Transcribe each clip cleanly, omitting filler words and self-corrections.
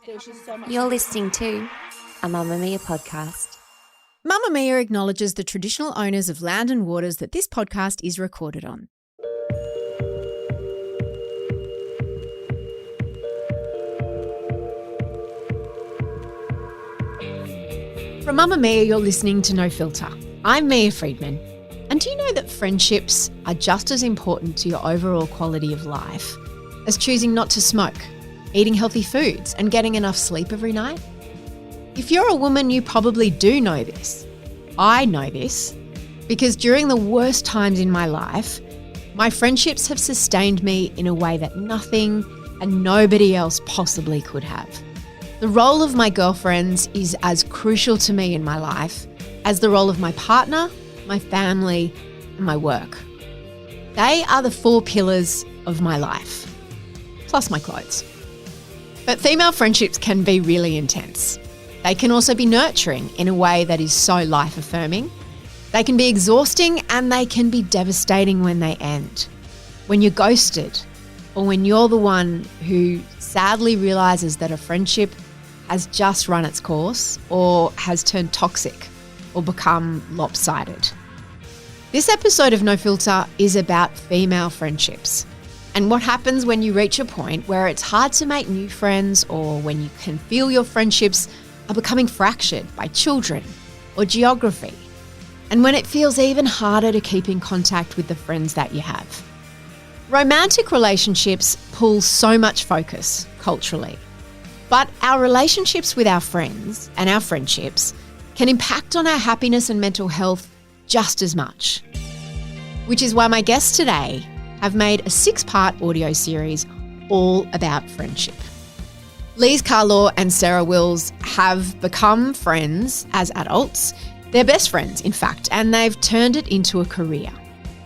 There's just so much. You're listening to a Mamamia podcast. Mamamia acknowledges the traditional owners of land and waters that this podcast is recorded on. From Mamamia, you're listening to No Filter. I'm Mia Freedman. And do you know that friendships are just as important to your overall quality of life as choosing not to smoke, eating healthy foods, and getting enough sleep every night? If you're a woman, you probably do know this. I know this because during the worst times in my life, my friendships have sustained me in a way that nothing and nobody else possibly could have. The role of my girlfriends is as crucial to me in my life as the role of my partner, my family, and my work. They are the four pillars of my life, plus my clothes. But female friendships can be really intense. They can also be nurturing in a way that is so life-affirming. They can be exhausting and they can be devastating when they end. When you're ghosted, or when you're the one who sadly realises that a friendship has just run its course or has turned toxic or become lopsided. This episode of No Filter is about female friendships and what happens when you reach a point where it's hard to make new friends, or when you can feel your friendships are becoming fractured by children or geography, and when it feels even harder to keep in contact with the friends that you have. Romantic relationships pull so much focus culturally, but our relationships with our friends and our friendships can impact on our happiness and mental health just as much. Which is why my guests today have made a 6-part audio series all about friendship. Lise, Carlaw and Sarah Wills have become friends as adults. They're best friends, in fact, and they've turned it into a career.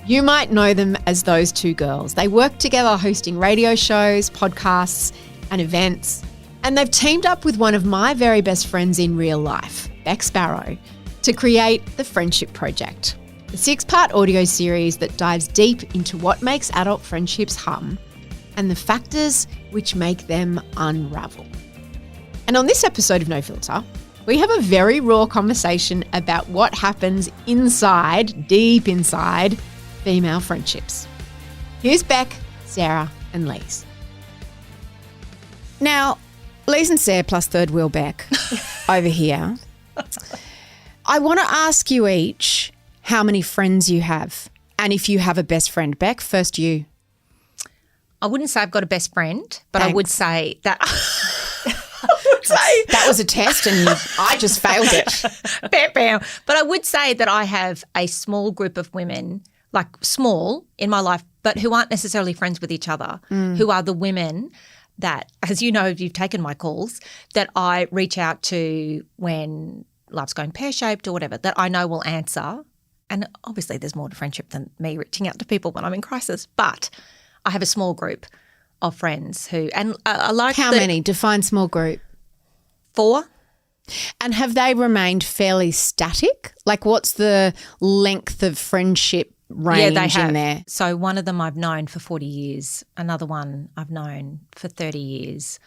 You might know them as those two girls. They work together hosting radio shows, podcasts and events, and they've teamed up with one of my very best friends in real life, Rebecca Sparrow, to create the Friendship Project, a 6-part audio series that dives deep into what makes adult friendships hum and the factors which make them unravel. And on this episode of No Filter, we have a very raw conversation about what happens inside, deep inside, female friendships. Here's Beck, Sarah and Lise. Now, Lise and Sarah plus third wheel Beck over here. I want to ask you each how many friends you have, and if you have a best friend. Beck, first you. I wouldn't say I've got a best friend, but Thanks. I would say that That was a test and I just failed it. But I would say that I have a small group of women, like small in my life, but who aren't necessarily friends with each other, who are the women that, as you know, if you've taken my calls, that I reach out to when life's going pear-shaped or whatever, that I know will answer. And obviously there's more to friendship than me reaching out to people when I'm in crisis, but I have a small group of friends who, and I like How many? Define small group. 4. And have they remained fairly static? Like, what's the length of friendship range they have. in there? So one of them I've known for 40 years, another one I've known for 30 years.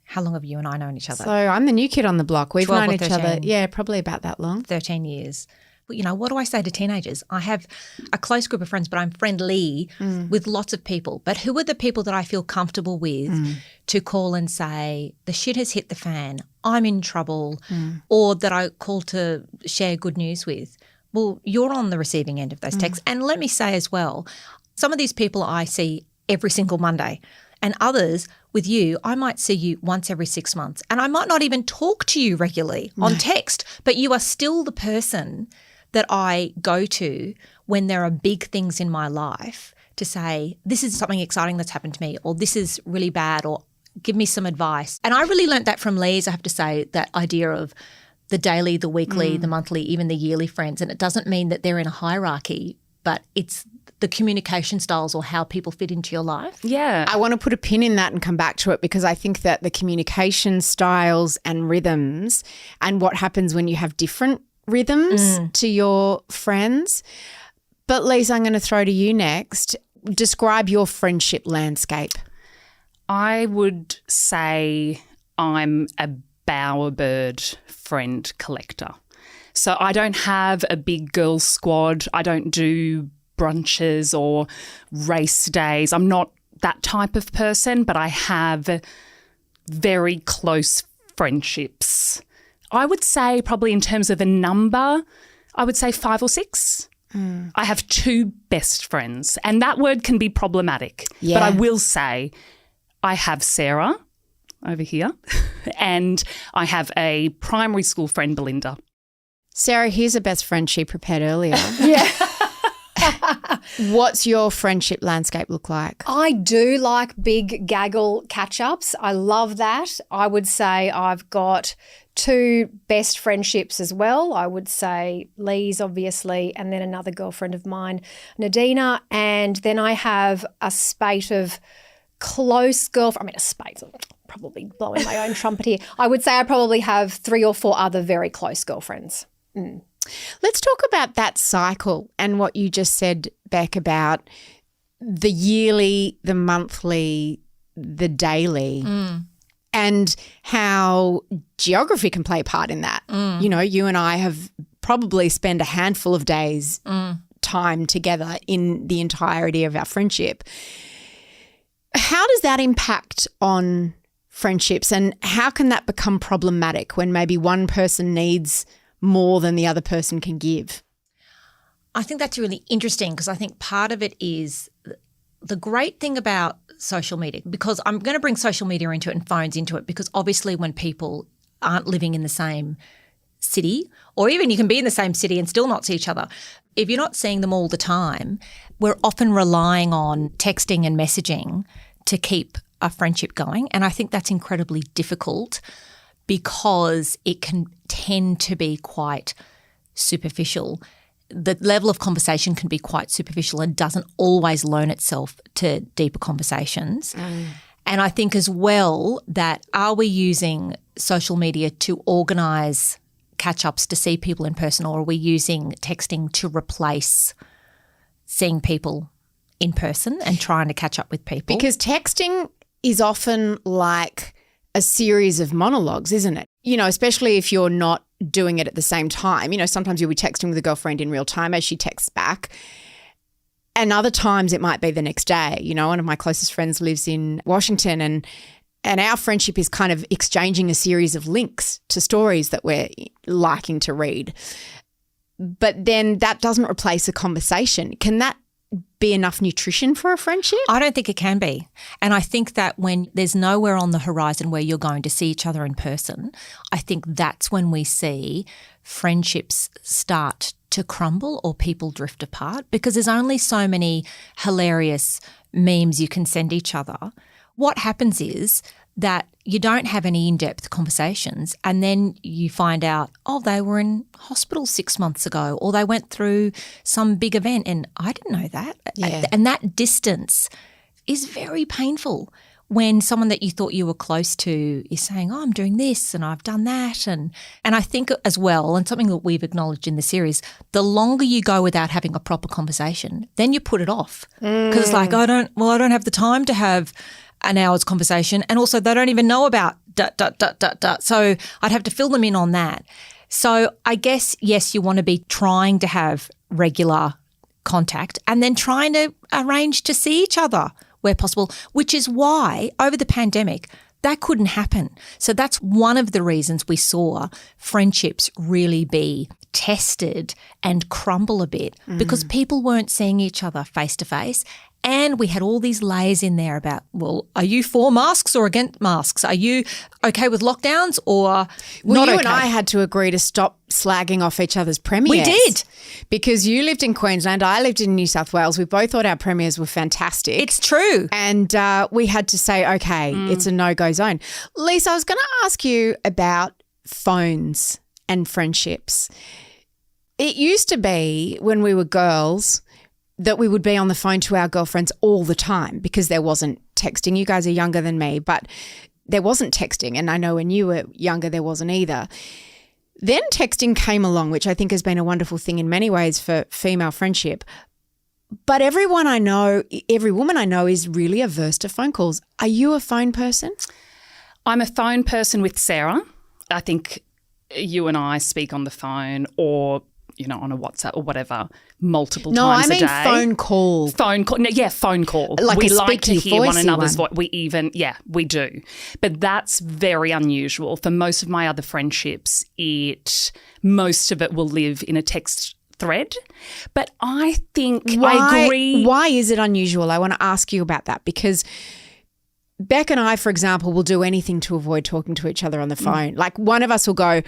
How long have you and I known each other? So I'm the new kid on the block. We've 12 known or each other, 13. probably about that long. 13 years. But, you know, what do I say to teenagers? I have a close group of friends, but I'm friendly with lots of people. But who are the people that I feel comfortable with to call and say, the shit has hit the fan, I'm in trouble, or that I call to share good news with? Well, you're on the receiving end of those texts. And let me say as well, some of these people I see every single Monday, and others with you, I might see you once every 6 months, and I might not even talk to you regularly on text, but you are still the person that I go to when there are big things in my life to say, this is something exciting that's happened to me, or this is really bad, or give me some advice. And I really learnt that from Lise, I have to say, that idea of the daily, the weekly, the monthly, even the yearly friends. And it doesn't mean that they're in a hierarchy, but it's the communication styles or how people fit into your life. Yeah. I want to put a pin in that and come back to it, because I think that the communication styles and rhythms and what happens when you have different rhythms to your friends. But Lise, I'm going to throw to you next. Describe your friendship landscape. I would say I'm a bowerbird friend collector. So I don't have a big girl squad. I don't do brunches or race days. I'm not that type of person, but I have very close friendships. I would say probably in terms of a number, I would say 5 or 6. I have 2 best friends, and that word can be problematic. Yeah. But I will say I have Sarah over here and I have a primary school friend, Belinda. Sarah, here's a best friend she prepared earlier. What's your friendship landscape look like? I do like big gaggle catch-ups. I love that. I would say I've got 2 best friendships as well. I would say Lise, obviously, and then another girlfriend of mine, Nadina. And then I have a spate of close a spate, probably blowing my own trumpet here. I would say I probably have 3 or 4 other very close girlfriends. Let's talk about that cycle and what you just said, Beck, about the yearly, the monthly, the daily, and how geography can play a part in that. You know, you and I have probably spent a handful of days time together in the entirety of our friendship. How does that impact on friendships, and how can that become problematic when maybe one person needs more than the other person can give? I think that's really interesting because I think part of it is the great thing about social media, because I'm going to bring social media into it and phones into it, because obviously when people aren't living in the same city, or even you can be in the same city and still not see each other, if you're not seeing them all the time, we're often relying on texting and messaging to keep a friendship going. And I think that's incredibly difficult because it can tend to be quite superficial. The level of conversation can be quite superficial and doesn't always loan itself to deeper conversations. And I think as well that, are we using social media to organise catch-ups to see people in person, or are we using texting to replace seeing people in person and trying to catch up with people? Because texting is often like a series of monologues, isn't it? You know, especially if you're not doing it at the same time. You know, sometimes you'll be texting with a girlfriend in real time as she texts back. And other times it might be the next day. You know, one of my closest friends lives in Washington, and our friendship is kind of exchanging a series of links to stories that we're liking to read. But then that doesn't replace a conversation. Can that be enough nutrition for a friendship? I don't think it can be. And I think that when there's nowhere on the horizon where you're going to see each other in person, I think that's when we see friendships start to crumble or people drift apart, because there's only so many hilarious memes you can send each other. What happens is that you don't have any in-depth conversations, and then you find out, oh, they were in hospital 6 months ago, or they went through some big event and I didn't know that. Yeah. And that distance is very painful when someone that you thought you were close to is saying, oh, I'm doing this and I've done that. And I think as well, and something that we've acknowledged in the series, the longer you go without having a proper conversation, then you put it off. Because it's like, I don't have the time to have an hour's conversation, and also they don't even know about ... So I'd have to fill them in on that. So I guess, yes, you want to be trying to have regular contact and then trying to arrange to see each other where possible, which is why over the pandemic that couldn't happen. So that's one of the reasons we saw friendships really be tested and crumble a bit, because people weren't seeing each other face to face. And we had all these layers in there about, well, are you for masks or against masks? Are you okay with lockdowns or not okay? And I had to agree to stop slagging off each other's premiers. We did. Because you lived in Queensland, I lived in New South Wales. We both thought our premiers were fantastic. It's true. And we had to say, okay, it's a no-go zone. Lise, I was going to ask you about phones and friendships. It used to be when we were girls that we would be on the phone to our girlfriends all the time because there wasn't texting. You guys are younger than me, but there wasn't texting. And I know when you were younger, there wasn't either. Then texting came along, which I think has been a wonderful thing in many ways for female friendship. But every woman I know is really averse to phone calls. Are you a phone person? I'm a phone person with Sarah. I think you and I speak on the phone or, on a WhatsApp or whatever multiple times a day. No, I mean phone call. Phone call. No, yeah, phone call. Like we a like to speaky, hear one another's one. voice. We do. But that's very unusual. For most of my other friendships, most of it will live in a text thread. But I think I agree. Why is it unusual? I want to ask you about that because Beck and I, for example, will do anything to avoid talking to each other on the phone. Like one of us will go,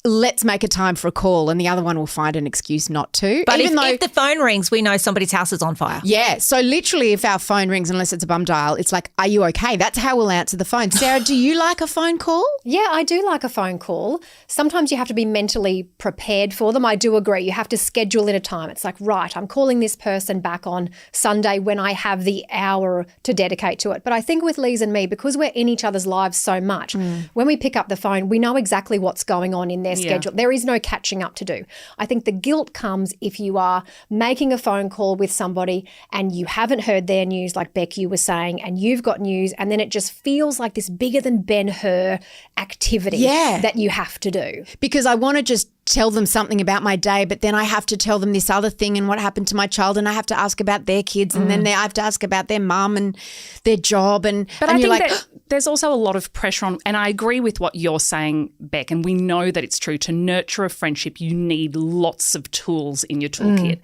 let's make a time for a call, and the other one will find an excuse not to. But if the phone rings, we know somebody's house is on fire. Yeah. So literally if our phone rings, unless it's a bum dial, it's like, are you okay? That's how we'll answer the phone. Sarah, do you like a phone call? Yeah, I do like a phone call. Sometimes you have to be mentally prepared for them. I do agree. You have to schedule in a time. It's like, right, I'm calling this person back on Sunday when I have the hour to dedicate to it. But I think with Lise and me, because we're in each other's lives so much, when we pick up the phone, we know exactly what's going on in their schedule. There is no catching up to do. I think the guilt comes if you are making a phone call with somebody and you haven't heard their news, like Beck, you were saying, and you've got news, and then it just feels like this bigger than Ben-Hur activity that you have to do. Because I want to just tell them something about my day, but then I have to tell them this other thing and what happened to my child, and I have to ask about their kids, and then I have to ask about their mum and their job. But I think that there's also a lot of pressure on, and I agree with what you're saying, Beck, and we know that it's true. To nurture a friendship, you need lots of tools in your toolkit.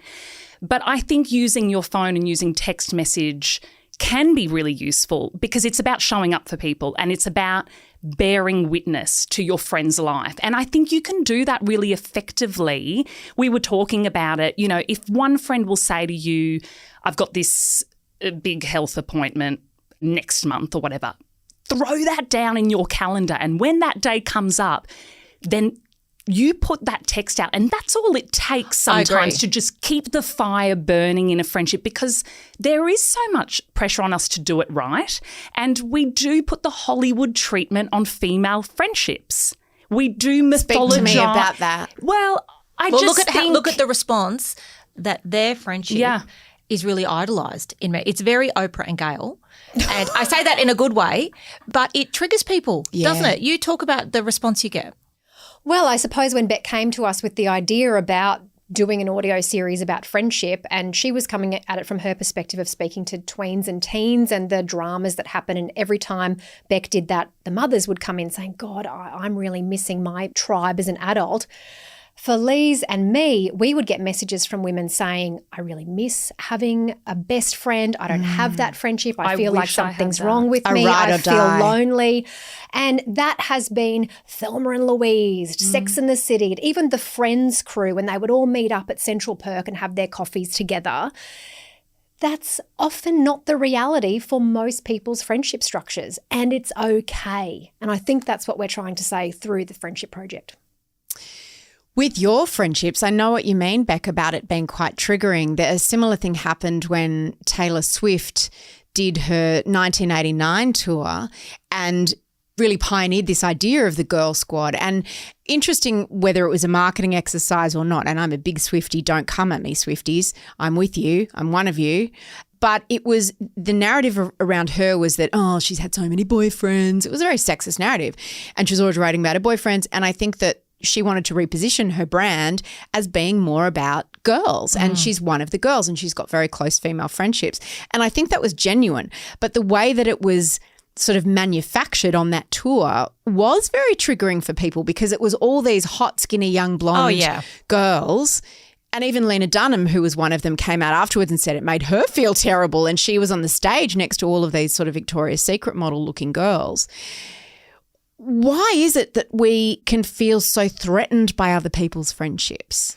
But I think using your phone and using text message can be really useful because it's about showing up for people and it's about bearing witness to your friend's life. And I think you can do that really effectively. We were talking about it, if one friend will say to you, I've got this big health appointment next month or whatever, throw that down in your calendar. And when that day comes up, then you put that text out, and that's all it takes sometimes to just keep the fire burning in a friendship because there is so much pressure on us to do it right, and we do put the Hollywood treatment on female friendships. We do mythologize. Speak to me about that. Well, look at the response that their friendship is really idolised in me. It's very Oprah and Gail. And I say that in a good way, but it triggers people, doesn't it? You talk about the response you get. Well, I suppose when Beck came to us with the idea about doing an audio series about friendship, and she was coming at it from her perspective of speaking to tweens and teens and the dramas that happen, and every time Beck did that, the mothers would come in saying, God, I'm really missing my tribe as an adult. For Lise and me, we would get messages from women saying, I really miss having a best friend. I don't have that friendship. I feel like something's wrong with me. I feel lonely. And that has been Thelma and Louise, Sex and the City, and even the Friends crew when they would all meet up at Central Perk and have their coffees together. That's often not the reality for most people's friendship structures, and it's okay. And I think that's what we're trying to say through the Friendship Project. With your friendships, I know what you mean, Beck, about it being quite triggering. A similar thing happened when Taylor Swift did her 1989 tour and really pioneered this idea of the Girl Squad. And interesting whether it was a marketing exercise or not. And I'm a big Swiftie. Don't come at me, Swifties. I'm with you. I'm one of you. But it was the narrative around her was that, she's had so many boyfriends. It was a very sexist narrative. And she was always writing about her boyfriends. And I think that she wanted to reposition her brand as being more about girls, and she's one of the girls, and she's got very close female friendships. And I think that was genuine. But the way that it was sort of manufactured on that tour was very triggering for people because it was all these hot, skinny, young, blonde girls. And even Lena Dunham, who was one of them, came out afterwards and said it made her feel terrible, and she was on the stage next to all of these sort of Victoria's Secret model-looking girls. Why is it that we can feel so threatened by other people's friendships?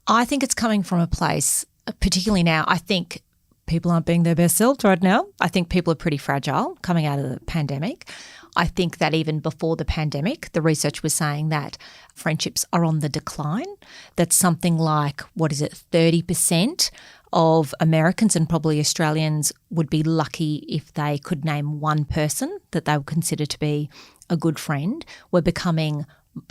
I think it's coming from a place, particularly now, I think people aren't being their best selves right now. I think people are pretty fragile coming out of the pandemic. I think that even before the pandemic, the research was saying that friendships are on the decline. That's something like, 30% of Americans and probably Australians would be lucky if they could name one person that they would consider to be a good friend. We're becoming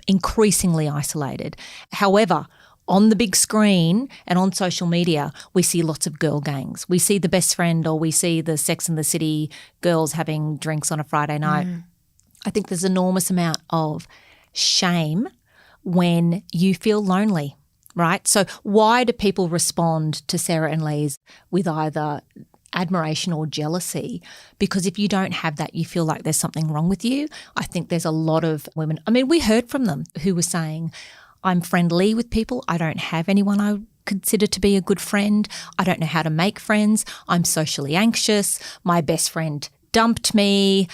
increasingly isolated. However, on the big screen and on social media, we see lots of girl gangs. We see the best friend, or we see the Sex and the City girls having drinks on a Friday night. I think there's an enormous amount of shame when you feel lonely, right? So why do people respond to Sarah and Lise with either admiration or jealousy? Because if you don't have that, you feel like there's something wrong with you. I think there's a lot of women. I mean, we heard from them who were saying, I'm friendly with people. I don't have anyone I consider to be a good friend. I don't know how to make friends. I'm socially anxious. My best friend dumped me.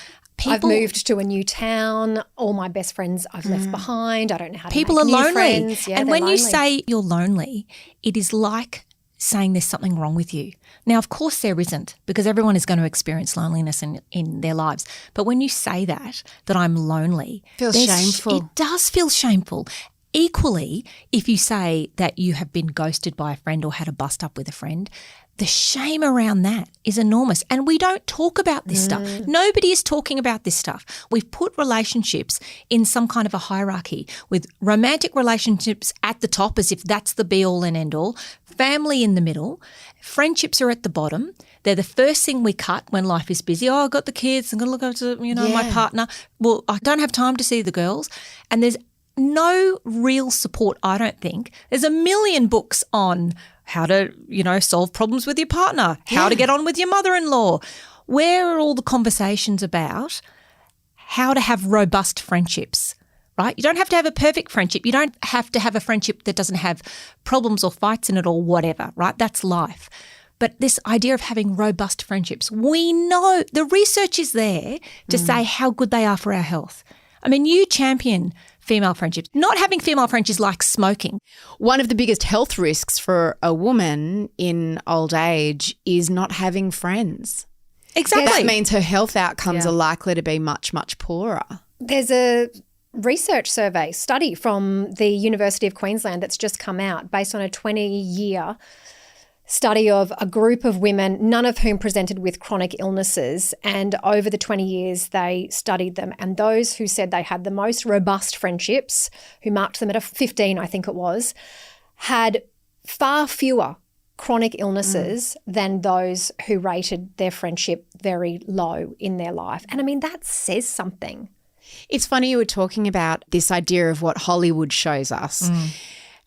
I've moved to a new town. All my best friends I've left behind. I don't know how to people make are new lonely. friends. Yeah, and they're when you lonely. say you're lonely, it is like saying there's something wrong with you. Now, of course there isn't, because everyone is going to experience loneliness in their lives. But when you say that I'm lonely. Feels shameful. It does feel shameful. Equally, if you say that you have been ghosted by a friend or had a bust up with a friend, the shame around that is enormous. And we don't talk about this stuff. Nobody is talking about this stuff. We've put relationships in some kind of a hierarchy, with romantic relationships at the top as if that's the be all and end all, family in the middle, friendships are at the bottom. They're the first thing we cut when life is busy. Oh, I've got the kids, I'm going to look after, my partner. Well, I don't have time to see the girls. And there's no real support, I don't think. There's a million books on how to, solve problems with your partner, how to get on with your mother-in-law. Where are all the conversations about how to have robust friendships, right? You don't have to have a perfect friendship. You don't have to have a friendship that doesn't have problems or fights in it or whatever, right? That's life. But this idea of having robust friendships, we know the research is there to say how good they are for our health. I mean, you champion female friendships. Not having female friendships is like smoking. One of the biggest health risks for a woman in old age is not having friends. Exactly. That means her health outcomes are likely to be much, much poorer. There's a research survey study from the University of Queensland that's just come out based on a 20-year study of a group of women, none of whom presented with chronic illnesses. And over the 20 years, they studied them. And those who said they had the most robust friendships, who marked them at a 15, I think it was, had far fewer chronic illnesses than those who rated their friendship very low in their life. And I mean, that says something. It's funny you were talking about this idea of what Hollywood shows us.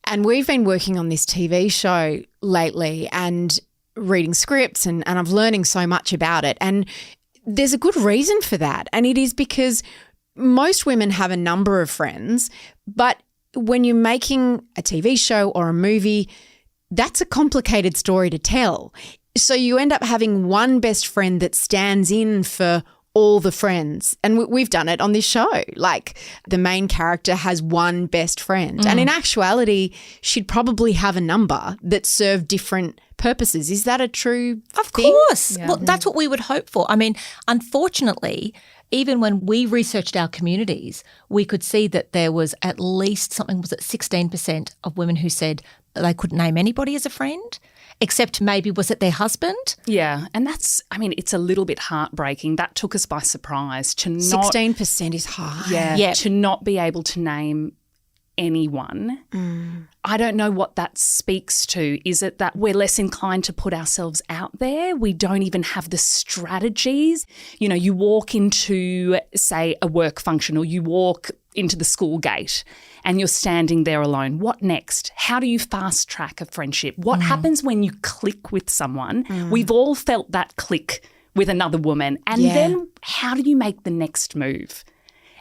And we've been working on this TV show lately and reading scripts and I'm learning so much about it. And there's a good reason for that. And it is because most women have a number of friends, but when you're making a TV show or a movie, that's a complicated story to tell. So you end up having one best friend that stands in for all the friends. And we've done it on this show. Like the main character has one best friend. And in actuality, she'd probably have a number that serve different purposes. Is that a true Of thing? course. Yeah. Well, that's what we would hope for. I mean, unfortunately, even when we researched our communities, we could see that there was at least 16% of women who said they couldn't name anybody as a friend, except maybe was it their husband? Yeah, and it's a little bit heartbreaking. That took us by surprise to not 16% is high. Yeah, to not be able to name anyone. I don't know what that speaks to. Is it that we're less inclined to put ourselves out there? We don't even have the strategies. You walk into, say, a work function or you walk into the school gate and you're standing there alone. What next? How do you fast track a friendship? What happens when you click with someone? We've all felt that click with another woman. And then how do you make the next move?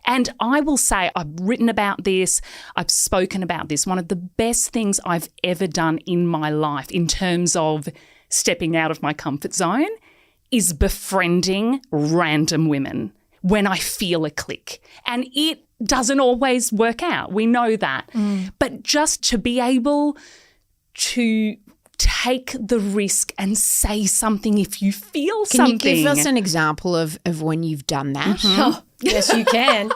And I will say I've written about this, I've spoken about this. One of the best things I've ever done in my life in terms of stepping out of my comfort zone is befriending random women when I feel a click. And it doesn't always work out. We know that. But just to be able to take the risk and say something if you feel something. Can you give us an example of when you've done that? Oh, yes, you can.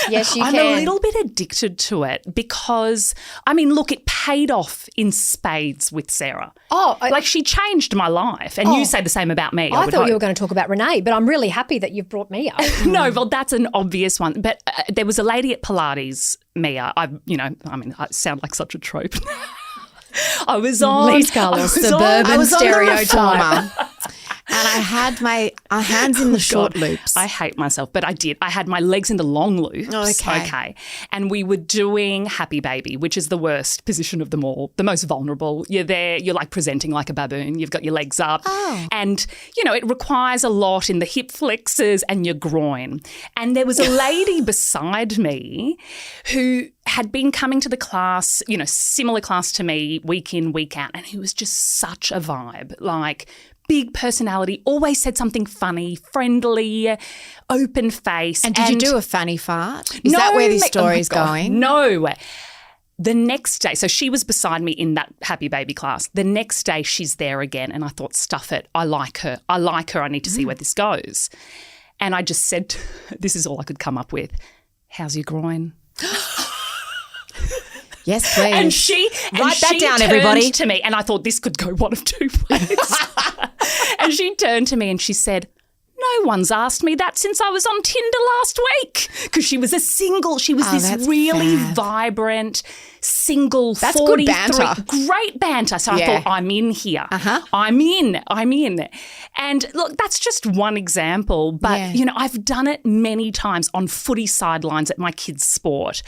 Yes, you I'm can. a little bit addicted to it because, look, it paid off in spades with Sarah. Oh, she changed my life. And you say the same about me. I thought you were going to talk about Renee, but I'm really happy that you've brought me up. No, well, that's an obvious one. But there was a lady at Pilates, Mia. I sound like such a trope. I was on Lise Carlaw, suburban stereotype. I had my hands in the short loops. I hate myself, but I did. I had my legs in the long loops. Okay. And we were doing Happy Baby, which is the worst position of them all, the most vulnerable. You're there, you're like presenting like a baboon. You've got your legs up. Oh. And, it requires a lot in the hip flexors and your groin. And there was a lady beside me who had been coming to the class, similar class to me, week in, week out, and who was just such a vibe, like big personality, always said something funny, friendly, open face. And did you do a funny fart? Is that where this story's going? No. The next day, so she was beside me in that Happy Baby class. The next day she's there again and I thought, stuff it, I like her. I need to see where this goes. And I just said, this is all I could come up with, how's your groin? Yes, please. And she write that down, turned everybody. To me, and I thought this could go one of two ways. And she turned to me and she said, no one's asked me that since I was on Tinder last week. Because she was a single. She was this really vibrant, single, that's 43. Good banter. Great banter. So I thought, I'm in here. Uh-huh. I'm in. And look, that's just one example. But, I've done it many times on footy sidelines at my kids' sport.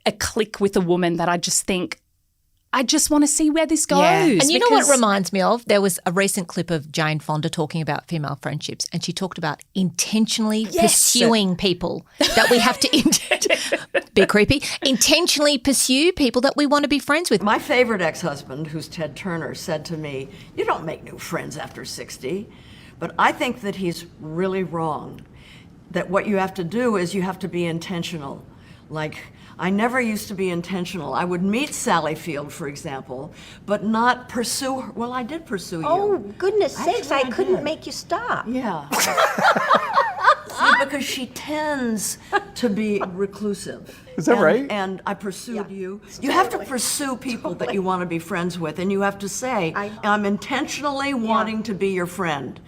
A click with a woman that I just think, I just want to see where this goes. Yeah. And you know what it reminds me of? There was a recent clip of Jane Fonda talking about female friendships, and she talked about intentionally pursuing people that we have to be creepy, intentionally pursue people that we want to be friends with. My favorite ex-husband, who's Ted Turner, said to me, you don't make new friends after 60. But I think that he's really wrong, that what you have to do is you have to be intentional. Like, I never used to be intentional. I would meet Sally Field, for example, but not pursue her. Well, I did pursue you. Oh, goodness sakes, I couldn't make you stop. Yeah. See, because she tends to be reclusive. Is that right? And I pursued you. You have to pursue people that you want to be friends with, and you have to say, I'm intentionally wanting to be your friend.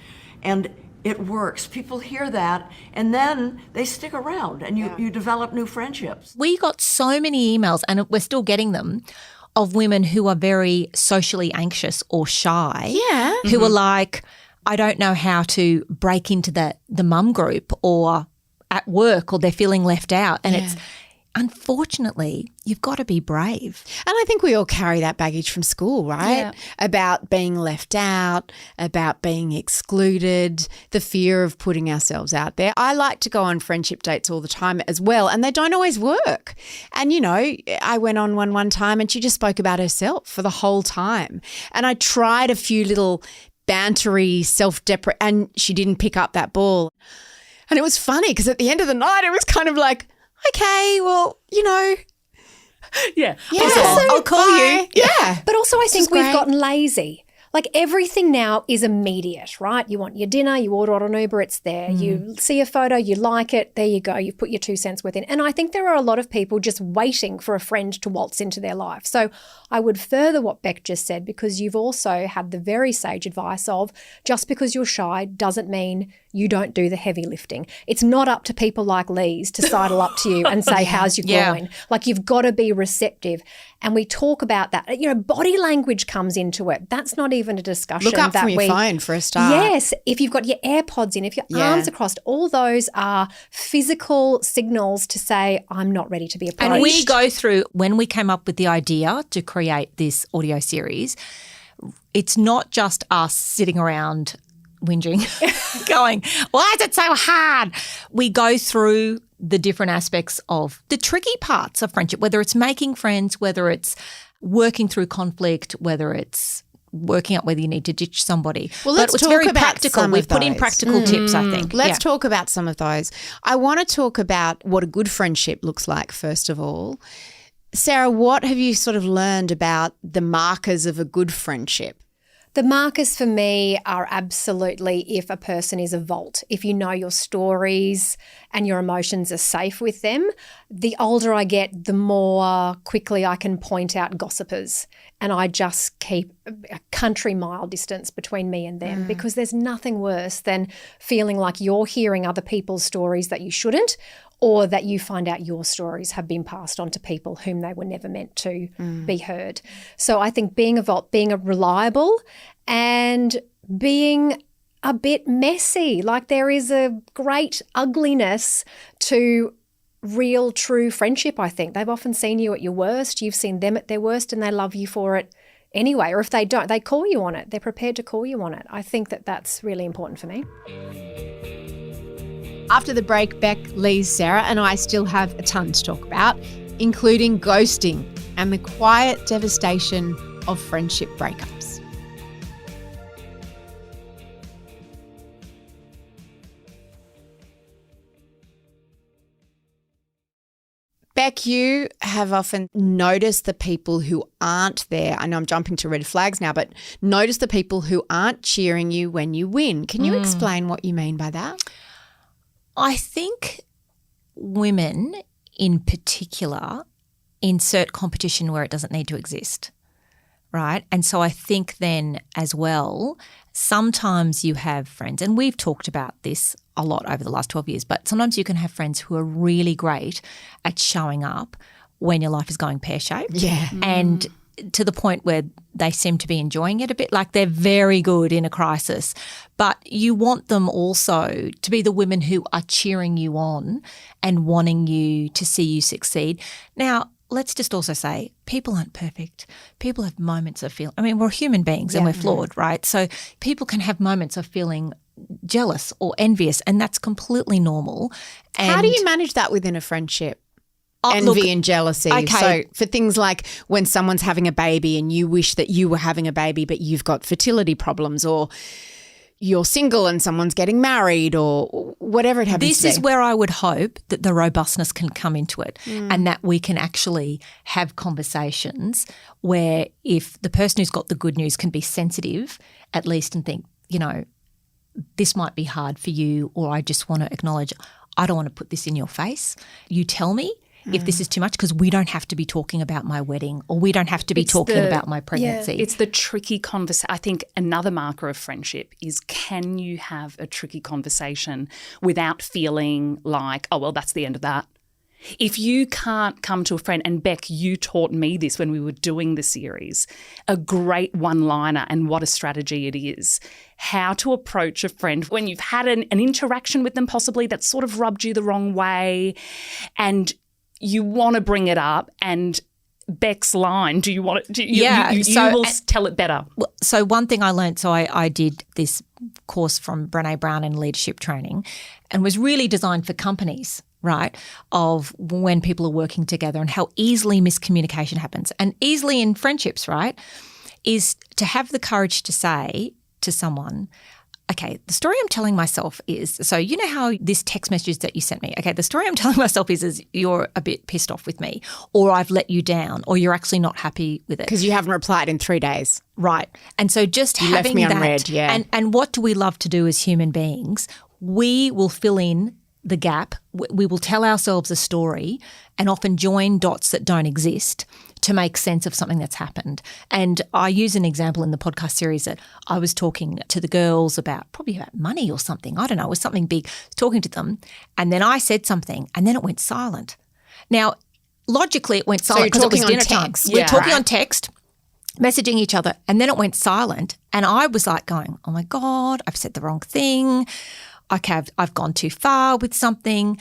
And it works. People hear that, and then they stick around, and you develop new friendships. We got so many emails, and we're still getting them, of women who are very socially anxious or shy, who are like, I don't know how to break into the mum group or at work, or they're feeling left out. And it's, unfortunately, you've got to be brave. And I think we all carry that baggage from school, right? Yeah. About being left out, about being excluded, the fear of putting ourselves out there. I like to go on friendship dates all the time as well, and they don't always work. And, I went on one time and she just spoke about herself for the whole time. And I tried a few little bantery, self-deprecate, and she didn't pick up that ball. And it was funny because at the end of the night, it was kind of like, okay, well, Yeah. I'll call you. Yeah. But also I think we've gotten lazy. Like everything now is immediate, right? You want your dinner, you order on an Uber, it's there. You see a photo, you like it, there you go. You've put your 2 cents worth in. And I think there are a lot of people just waiting for a friend to waltz into their life. So I would further what Beck just said, because you've also had the very sage advice of just because you're shy doesn't mean you don't do the heavy lifting. It's not up to people like Lise to sidle up to you and say, how's your groin? Like you've got to be receptive. And we talk about that. Body language comes into it. That's not even a discussion. Look up from your phone for a start. Yes. If you've got your AirPods in, if your arms are crossed, all those are physical signals to say, I'm not ready to be approached. And we go through, when we came up with the idea to create this audio series, it's not just us sitting around whinging, going, why is it so hard? We go through the different aspects of the tricky parts of friendship, whether it's making friends, whether it's working through conflict, whether it's working out whether you need to ditch somebody. Well, let's talk very about practical. some We've of put in those. practical tips, I think. Let's talk about some of those. I want to talk about what a good friendship looks like, first of all. Sarah, what have you sort of learned about the markers of a good friendship? The markers for me are absolutely if a person is a vault, if you know your stories and your emotions are safe with them. The older I get, the more quickly I can point out gossipers, and I just keep a country mile distance between me and them because there's nothing worse than feeling like you're hearing other people's stories that you shouldn't, or that you find out your stories have been passed on to people whom they were never meant to be heard. So I think being a vault, being a reliable and being a bit messy. Like there is a great ugliness to real, true friendship, I think. They've often seen you at your worst. You've seen them at their worst and they love you for it anyway. Or if they don't, they call you on it. They're prepared to call you on it. I think that that's really important for me. After the break, Beck, Lise, Sarah and I still have a ton to talk about, including ghosting and the quiet devastation of friendship breakups. Beck, you have often noticed the people who aren't there. I know I'm jumping to red flags now, but notice the people who aren't cheering you when you win. Can you explain what you mean by that? I think women in particular insert competition where it doesn't need to exist, right? And so I think then as well, sometimes you have friends, and we've talked about this a lot over the last 12 years, but sometimes you can have friends who are really great at showing up when your life is going pear-shaped. Yeah. And to the point where they seem to be enjoying it a bit, like they're very good in a crisis. But you want them also to be the women who are cheering you on and wanting you to see you succeed. Now, let's just also say people aren't perfect. People have moments of feeling – I mean, we're human beings and we're flawed, right? So people can have moments of feeling jealous or envious, and that's completely normal. And how do you manage that within a friendship? Envy and jealousy. Okay. So for things like when someone's having a baby and you wish that you were having a baby but you've got fertility problems, or you're single and someone's getting married, or whatever it happens to be. This is where I would hope that the robustness can come into it and that we can actually have conversations where if the person who's got the good news can be sensitive at least and think, you know, this might be hard for you, or I just want to acknowledge I don't want to put this in your face. You tell me if this is too much, because we don't have to be talking about my wedding, or we don't have to be talking about my pregnancy. Yeah, it's the tricky conversation. I think another marker of friendship is, can you have a tricky conversation without feeling like, oh, well, that's the end of that. If you can't come to a friend, and Beck, you taught me this when we were doing the series, a great one-liner and what a strategy it is, how to approach a friend when you've had an interaction with them possibly that sort of rubbed you the wrong way, and you want to bring it up, and Beck's line, do you want it? You will tell it better. So one thing I learned, I did this course from Brené Brown in leadership training, and was really designed for companies, right, of when people are working together and how easily miscommunication happens. And easily in friendships, right, is to have the courage to say to someone, okay, the story I'm telling myself is, so you know how this text message that you sent me, okay, the story I'm telling myself is you're a bit pissed off with me, or I've let you down, or you're actually not happy with it. Because you haven't replied in 3 days. Right. And so just you having left me that, unread, yeah. And what do we love to do as human beings? We will fill in the gap. We will tell ourselves a story and often join dots that don't exist to make sense of something that's happened. And I use an example in the podcast series that I was talking to the girls about, probably about money or something. I don't know, it was something big, talking to them. And then I said something and then it went silent. Now, logically it went silent because it was dinner time. Yeah. We're talking on text, messaging each other, and then it went silent. And I was like going, oh my God, I've said the wrong thing. Okay, I've gone too far with something.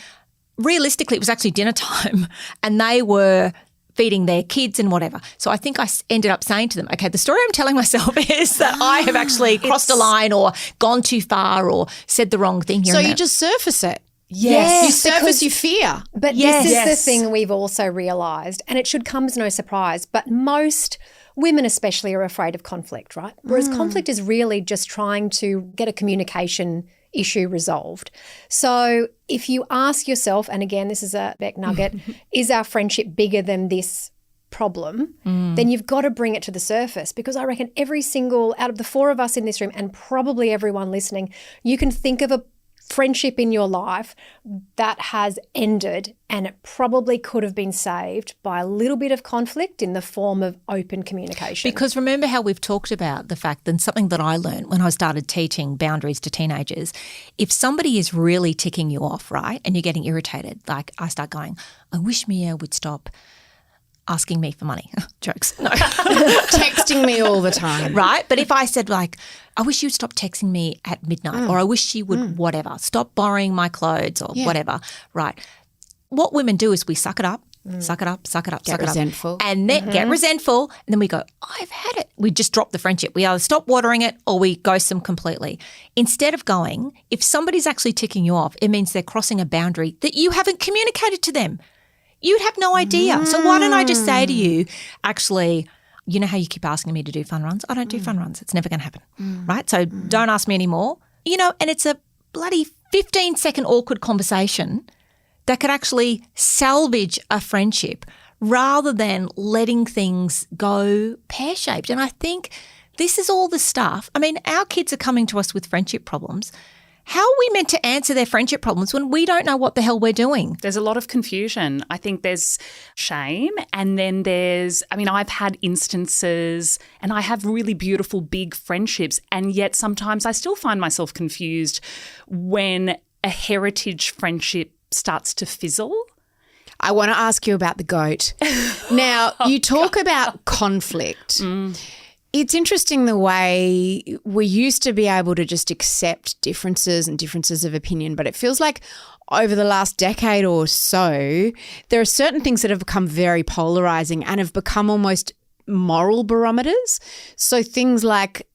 Realistically, it was actually dinner time and they were feeding their kids and whatever. So I think I ended up saying to them, okay, the story I'm telling myself is that I have actually crossed a line or gone too far or said the wrong thing here. So you just surface it. Yes. You surface your fear. But this is the thing we've also realised, and it should come as no surprise, but most women especially are afraid of conflict, right? Whereas conflict is really just trying to get a communication issue resolved. So if you ask yourself, and again, this is a Beck nugget, is our friendship bigger than this problem? Then you've got to bring it to the surface, because I reckon every single, out of the four of us in this room and probably everyone listening, you can think of a friendship in your life that has ended, and it probably could have been saved by a little bit of conflict in the form of open communication. Because remember how we've talked about the fact, and something that I learned when I started teaching boundaries to teenagers, if somebody is really ticking you off, right, and you're getting irritated, like I start going, I wish Mia would stop asking me for money. Jokes. No. Texting me all the time. Right? But if I said like, I wish you'd stop texting me at midnight or I wish you would whatever, stop borrowing my clothes or whatever, right? What women do is we suck it up, suck it up, Get resentful. and then get resentful and then we go, I've had it. We just drop the friendship. We either stop watering it or we ghost them completely. Instead of going, if somebody's actually ticking you off, it means they're crossing a boundary that you haven't communicated to them. You'd have no idea. So why don't I just say to you, actually, you know how you keep asking me to do fun runs? I don't do fun runs. It's never going to happen, right? So don't ask me anymore. You know, and it's a bloody 15-second awkward conversation that could actually salvage a friendship rather than letting things go pear-shaped. And I think this is all the stuff. I mean, our kids are coming to us with friendship problems. How are we meant to answer their friendship problems when we don't know what the hell we're doing? There's a lot of confusion. I think there's shame and then I've had instances and I have really beautiful big friendships and yet sometimes I still find myself confused when a heritage friendship starts to fizzle. I want to ask you about the goat. Now, you talk about conflict. It's interesting the way we used to be able to just accept differences and differences of opinion, but it feels like over the last decade or so, there are certain things that have become very polarizing and have become almost moral barometers. So things like,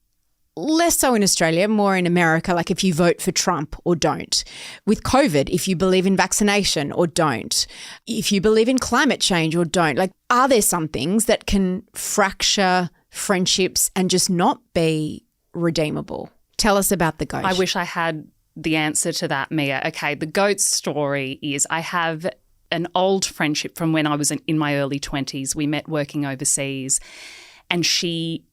less so in Australia, more in America, like if you vote for Trump or don't. With COVID, if you believe in vaccination or don't. If you believe in climate change or don't. Like, are there some things that can fracture friendships and just not be redeemable? Tell us about the goat. I wish I had the answer to that, Mia. Okay, the goat story is I have an old friendship from when I was in my early 20s. We met working overseas and she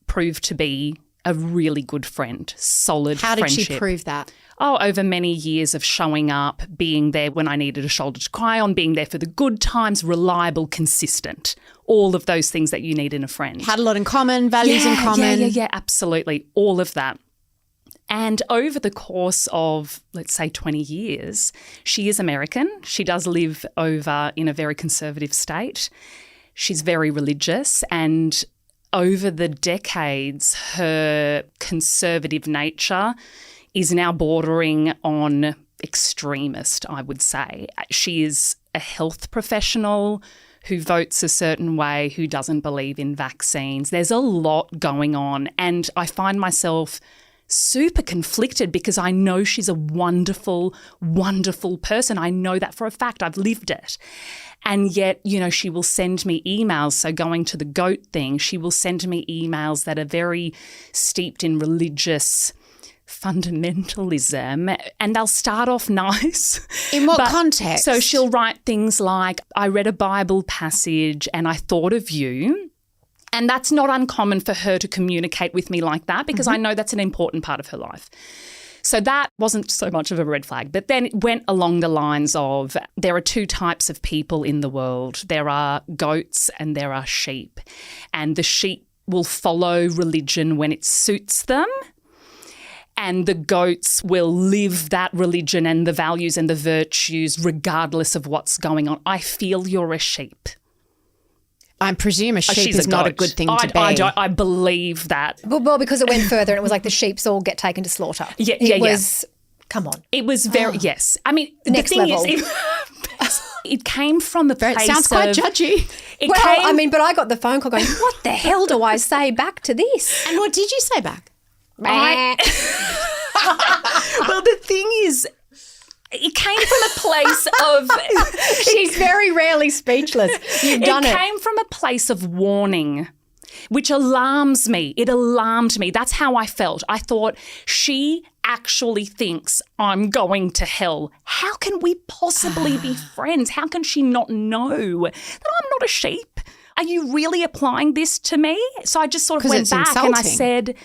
proved to be a really good friend, solid friendship. How did she prove that? Oh, over many years of showing up, being there when I needed a shoulder to cry on, being there for the good times, reliable, consistent, all of those things that you need in a friend. Had a lot in common, values in common. Yeah, absolutely, all of that. And over the course of, let's say, 20 years, she is American. She does live over in a very conservative state. She's very religious and over the decades, her conservative nature is now bordering on extremist, I would say. She is a health professional who votes a certain way, who doesn't believe in vaccines. There's a lot going on and I find myself super conflicted because I know she's a wonderful, wonderful person. I know that for a fact. I've lived it. And yet, you know, she will send me emails. So going to the goat thing, she will send me emails that are very steeped in religious fundamentalism and they'll start off nice. In what context? So she'll write things like, I read a Bible passage and I thought of you. And that's not uncommon for her to communicate with me like that because I know that's an important part of her life. So that wasn't so much of a red flag. But then it went along the lines of there are two types of people in the world. There are goats and there are sheep. And the sheep will follow religion when it suits them. And the goats will live that religion and the values and the virtues regardless of what's going on. I feel you're a sheep. I presume a sheep is not a good thing to be. I believe that. Well, because it went further and it was like the sheeps all get taken to slaughter. Come on. It was very, yes. I mean, next the thing level. is, it came from a place It sounds quite judgy. But I got the phone call going, what the hell do I say back to this? And what did you say back? Well, the thing is, it came from a place of... She's very rarely speechless. You've done it. It came from a place of warning, which alarms me. It alarmed me. That's how I felt. I thought, she actually thinks I'm going to hell. How can we possibly be friends? How can she not know that I'm not a sheep? Are you really applying this to me? So I just sort of went back and I said...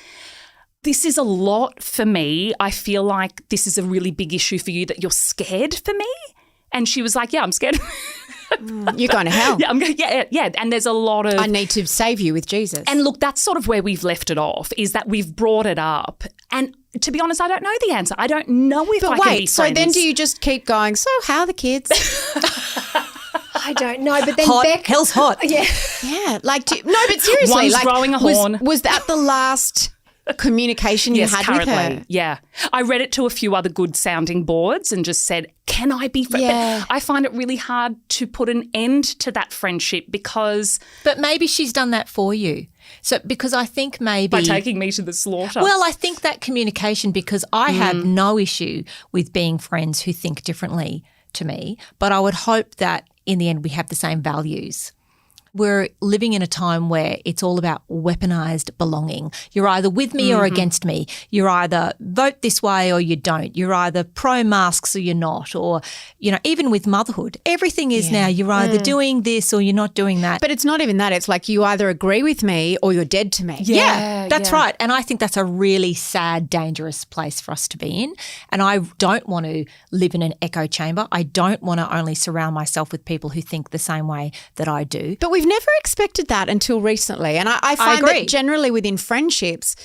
This is a lot for me. I feel like this is a really big issue for you that you're scared for me. And she was like, yeah, I'm scared. You're going to hell. Yeah, I'm going. Yeah. And there's a lot of... I need to save you with Jesus. And look, that's sort of where we've left it off, is that we've brought it up. And to be honest, I don't know the answer. I don't know if I can be friends. So then do you just keep going, so how are the kids? I don't know, but then Hot. Beck... Hell's hot. Yeah. Yeah, like no, but seriously, One's like growing a horn. Was that the last communication you had currently. with her? Yeah. I read it to a few other good sounding boards and just said, can I be friends? Yeah. I find it really hard to put an end to that friendship because... But maybe she's done that for you. So because I think maybe... By taking me to the slaughter. Well, I think that communication, because I have no issue with being friends who think differently to me, but I would hope that in the end we have the same values. We're living in a time where it's all about weaponized belonging. You're either with me or against me. You're either vote this way or you don't. You're either pro-masks or you're not. Or, you know, even with motherhood, everything is now you're either doing this or you're not doing that. But it's not even that. It's like you either agree with me or you're dead to me. Yeah, that's right. And I think that's a really sad, dangerous place for us to be in. And I don't want to live in an echo chamber. I don't want to only surround myself with people who think the same way that I do. But we've never expected that until recently. And I find agree. that generally within friendships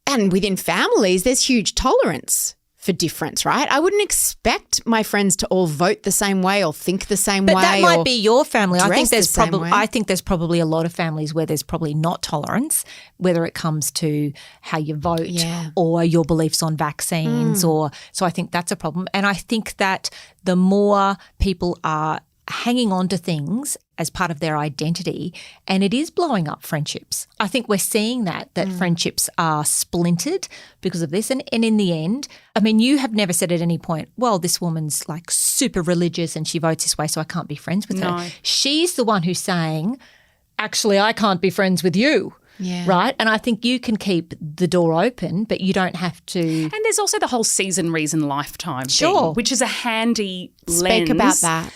and within families, there's huge tolerance for difference, right? I wouldn't expect my friends to all vote the same way or think the same way. But that might be your family. I think dress the same way. I think there's probably a lot of families where there's probably not tolerance, whether it comes to how you vote or your beliefs on vaccines so I think that's a problem. And I think that the more people are hanging on to things as part of their identity, and it is blowing up friendships. I think we're seeing that friendships are splintered because of this. And in the end, I mean, you have never said at any point, well, this woman's like super religious and she votes this way, so I can't be friends with her. She's the one who's saying, actually, I can't be friends with you. Yeah. Right? And I think you can keep the door open, but you don't have to. And there's also the whole season, reason, lifetime thing, which is a handy lens. Speak about that.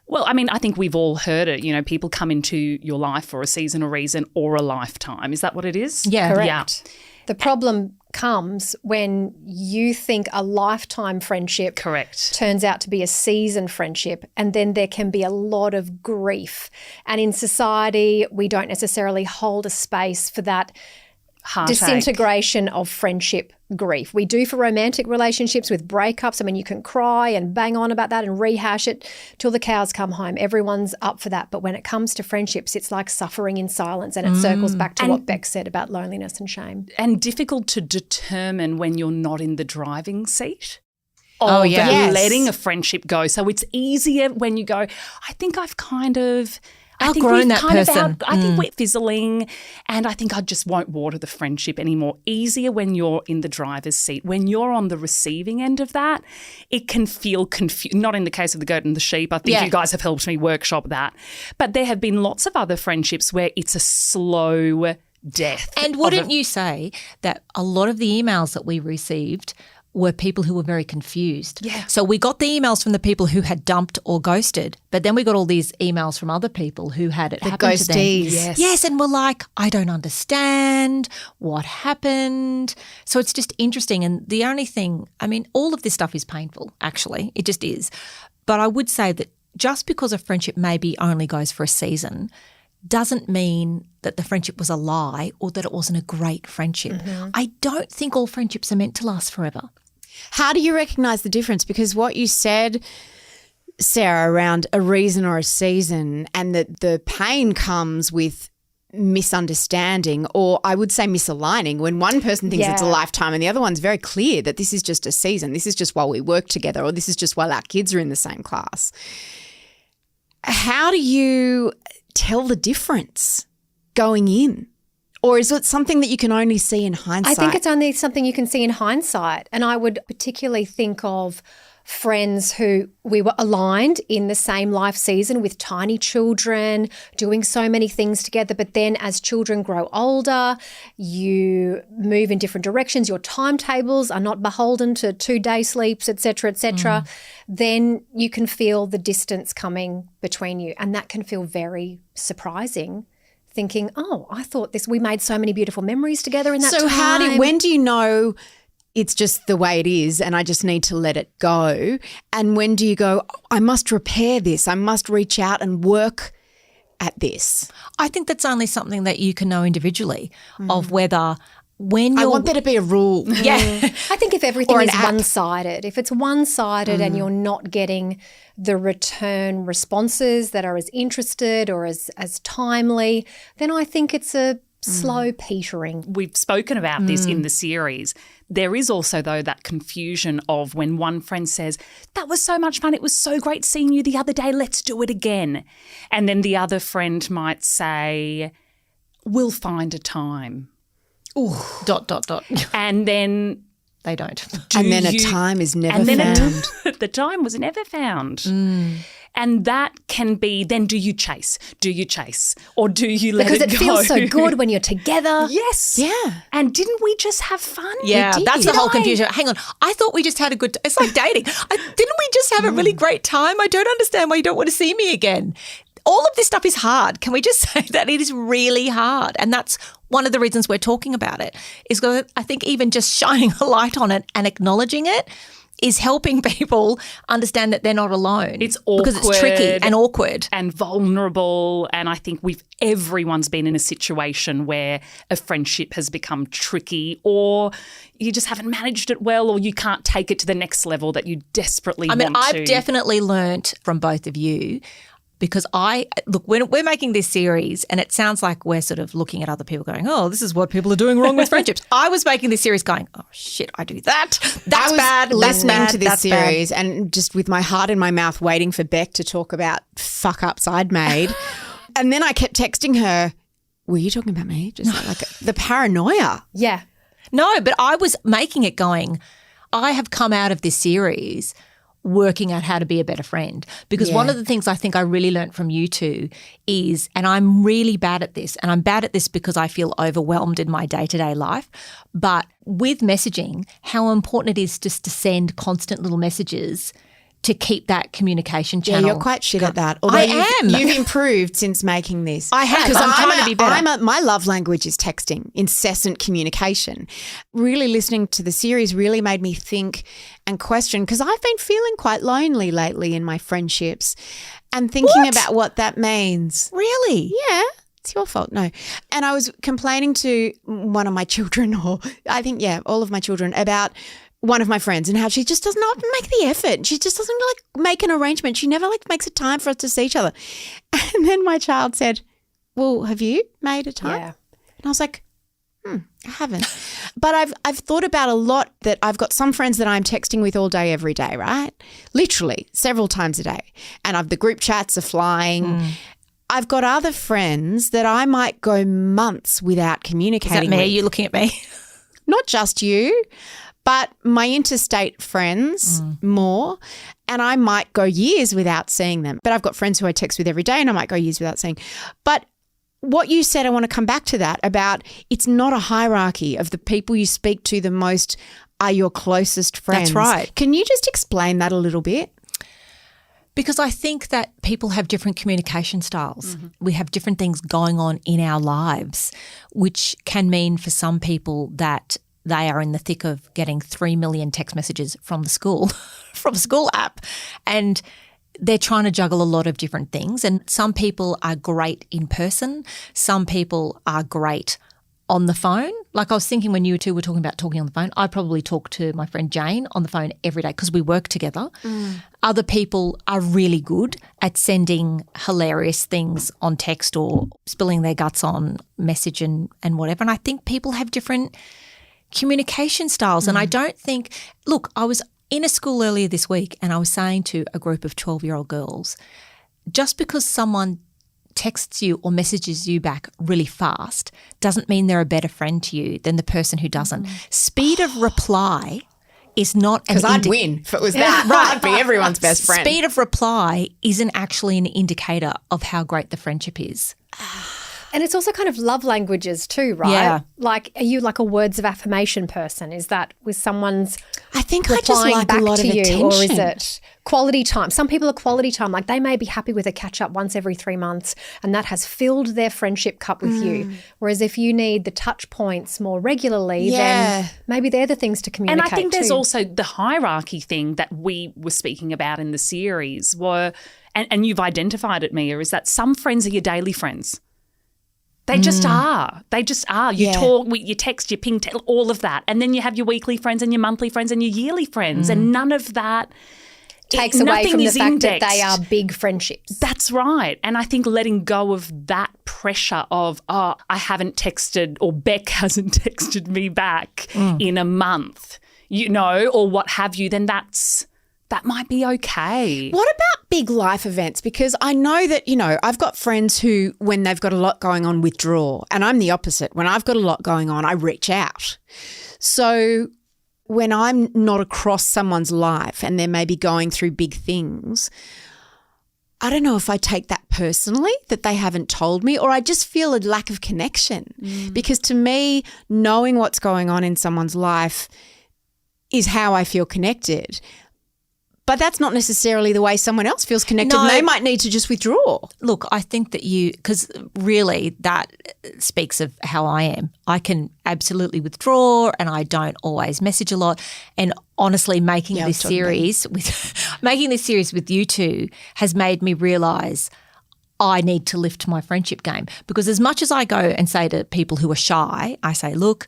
Well, I mean, I think we've all heard it. You know, people come into your life for a season, a reason, or a lifetime. Is that what it is? Yeah. Correct. Yeah. The problem comes when you think a lifetime friendship turns out to be a season friendship, and then there can be a lot of grief. And in society, we don't necessarily hold a space for that heartache. Disintegration of friendship grief. We do for romantic relationships with breakups. I mean, you can cry and bang on about that and rehash it till the cows come home. Everyone's up for that. But when it comes to friendships, it's like suffering in silence, and it circles back to what Beck said about loneliness and shame. And difficult to determine when you're not in the driving seat. Letting a friendship go. So it's easier when you go, I think I've kind of... outgrown that person. I think we're fizzling, and I think I just won't water the friendship anymore. Easier when you're in the driver's seat. When you're on the receiving end of that, it can feel confused. Not in the case of the goat and the sheep. I think you guys have helped me workshop that. But there have been lots of other friendships where it's a slow death. And wouldn't you say that a lot of the emails that we received were people who were very confused. Yeah. So we got the emails from the people who had dumped or ghosted, but then we got all these emails from other people who had it happen to them. Yes, and we're like, I don't understand what happened. So it's just interesting. And the only thing, I mean, all of this stuff is painful, actually. It just is. But I would say that just because a friendship maybe only goes for a season doesn't mean that the friendship was a lie or that it wasn't a great friendship. Mm-hmm. I don't think all friendships are meant to last forever. How do you recognise the difference? Because what you said, Sarah, around a reason or a season, and that the pain comes with misunderstanding, or I would say misaligning, when one person thinks it's a lifetime and the other one's very clear that this is just a season, this is just while we work together, or this is just while our kids are in the same class. How do you tell the difference going in? Or is it something that you can only see in hindsight? I think it's only something you can see in hindsight. And I would particularly think of friends who we were aligned in the same life season with tiny children, doing so many things together. But then as children grow older, you move in different directions. Your timetables are not beholden to 2-day sleeps, et cetera, et cetera. Then you can feel the distance coming between you. And that can feel very surprising. Thinking, oh, I thought we made so many beautiful memories together in that time. So when do you know it's just the way it is and I just need to let it go? And when do you go, oh, I must repair this, I must reach out and work at this? I think that's only something that you can know individually of whether when I you're... want there to be a rule. Yeah. I think if everything Or an is app. one-sided, if it's one-sided and you're not getting the return responses that are as interested or as timely, then I think it's a slow petering. We've spoken about this in the series. There is also, though, that confusion of when one friend says, that was so much fun, it was so great seeing you the other day, let's do it again. And then the other friend might say, we'll find a time. Ooh. ... And then They don't. And then a time is never found. the time was never found. And that can be, then do you chase? Do you chase? Or do you let Because it it go? feels so good when you're together. Yes. Yeah. And didn't we just have fun? Yeah, did. that's the Did whole I? confusion. Hang on. I thought we just had a good it's like dating. Didn't we just have a really great time? I don't understand why you don't want to see me again. All of this stuff is hard. Can we just say that it is really hard? And that's one of the reasons we're talking about it, is because I think even just shining a light on it and acknowledging it is helping people understand that they're not alone. It's awkward. Because it's tricky and awkward. And vulnerable. And I think everyone's been in a situation where a friendship has become tricky, or you just haven't managed it well, or you can't take it to the next level that you desperately want to. I've definitely learnt from both of you, because we're making this series and it sounds like we're sort of looking at other people going, oh, this is what people are doing wrong with friendships. I was making this series going, oh, shit, I do that. That's bad. Listening to this That's bad. series and just with my heart in my mouth waiting for Beck to talk about fuck-ups I'd made. And then I kept texting her, were you talking about me? Just like the paranoia. Yeah. No, but I was making it going, I have come out of this series working out how to be a better friend. Because one of the things I think I really learnt from you two is, and I'm really bad at this, and I'm bad at this because I feel overwhelmed in my day-to-day life, but with messaging, how important it is just to send constant little messages to keep that communication channel. Yeah, you're quite shit at that. Although I am. You've improved since making this. I have. Because I'm trying to be better. My love language is texting, incessant communication. Really listening to the series really made me think and question, because I've been feeling quite lonely lately in my friendships and thinking about what that means. Really? Yeah. It's your fault. No. And I was complaining to one of my children, or I think, all of my children, about one of my friends and how she just does not make the effort. She just doesn't make an arrangement. She never makes a time for us to see each other. And then my child said, well, have you made a time? Yeah. And I was like, I haven't. But I've thought about a lot that I've got some friends that I'm texting with all day, every day, right? Literally several times a day. And the group chats are flying. I've got other friends that I might go months without communicating Is that me? with. Are you looking at me? Not just you, but my interstate friends more, and I might go years without seeing them. But I've got friends who I text with every day and I might go years without seeing. But what you said, I want to come back to that about it's not a hierarchy of the people you speak to the most are your closest friends. That's right. Can you just explain that a little bit? Because I think that people have different communication styles. We have different things going on in our lives, which can mean for some people that they are in the thick of getting 3 million text messages from the school, from a school app, and they're trying to juggle a lot of different things. And some people are great in person. Some people are great on the phone. Like I was thinking when you two were talking about talking on the phone, I probably talk to my friend Jane on the phone every day because we work together. Other people are really good at sending hilarious things on text or spilling their guts on message and whatever. And I think people have different communication styles. And I don't think – look, I was in a school earlier this week and I was saying to a group of 12-year-old girls, just because someone texts you or messages you back really fast doesn't mean they're a better friend to you than the person who doesn't. Speed of reply is not – Because I'd win if it was that. Right. I'd be everyone's best friend. Speed of reply isn't actually an indicator of how great the friendship is. And it's also kind of love languages too, right? Yeah. Like, are you like a words of affirmation person? Is that with someone's I think I just replying like back a lot to of you, attention. or is it quality time? Some people are quality time. Like they may be happy with a catch up once every 3 months, and that has filled their friendship cup with you. Whereas if you need the touch points more regularly, then maybe they're the things to communicate. And I think there's too. also the hierarchy thing that we were speaking about in the series and you've identified it, Mia, is that some friends are your daily friends. They just are. They just are. You talk, you text, you ping, all of that. And then you have your weekly friends and your monthly friends and your yearly friends. And none of that takes away from the fact that they are big friendships. That's right. And I think letting go of that pressure of, I haven't texted or Beck hasn't texted me back in a month, or what have you, then that might be okay. What about big life events? Because I know that, I've got friends who, when they've got a lot going on, withdraw. And I'm the opposite. When I've got a lot going on, I reach out. So when I'm not across someone's life and they're maybe going through big things, I don't know if I take that personally, that they haven't told me, or I just feel a lack of connection. Because to me, knowing what's going on in someone's life is how I feel connected. But that's not necessarily the way someone else feels connected. No. And they might need to just withdraw. Look, I think that because really that speaks of how I am. I can absolutely withdraw and I don't always message a lot. And honestly, making this series with you two has made me realise I need to lift my friendship game, because as much as I go and say to people who are shy, I say, look,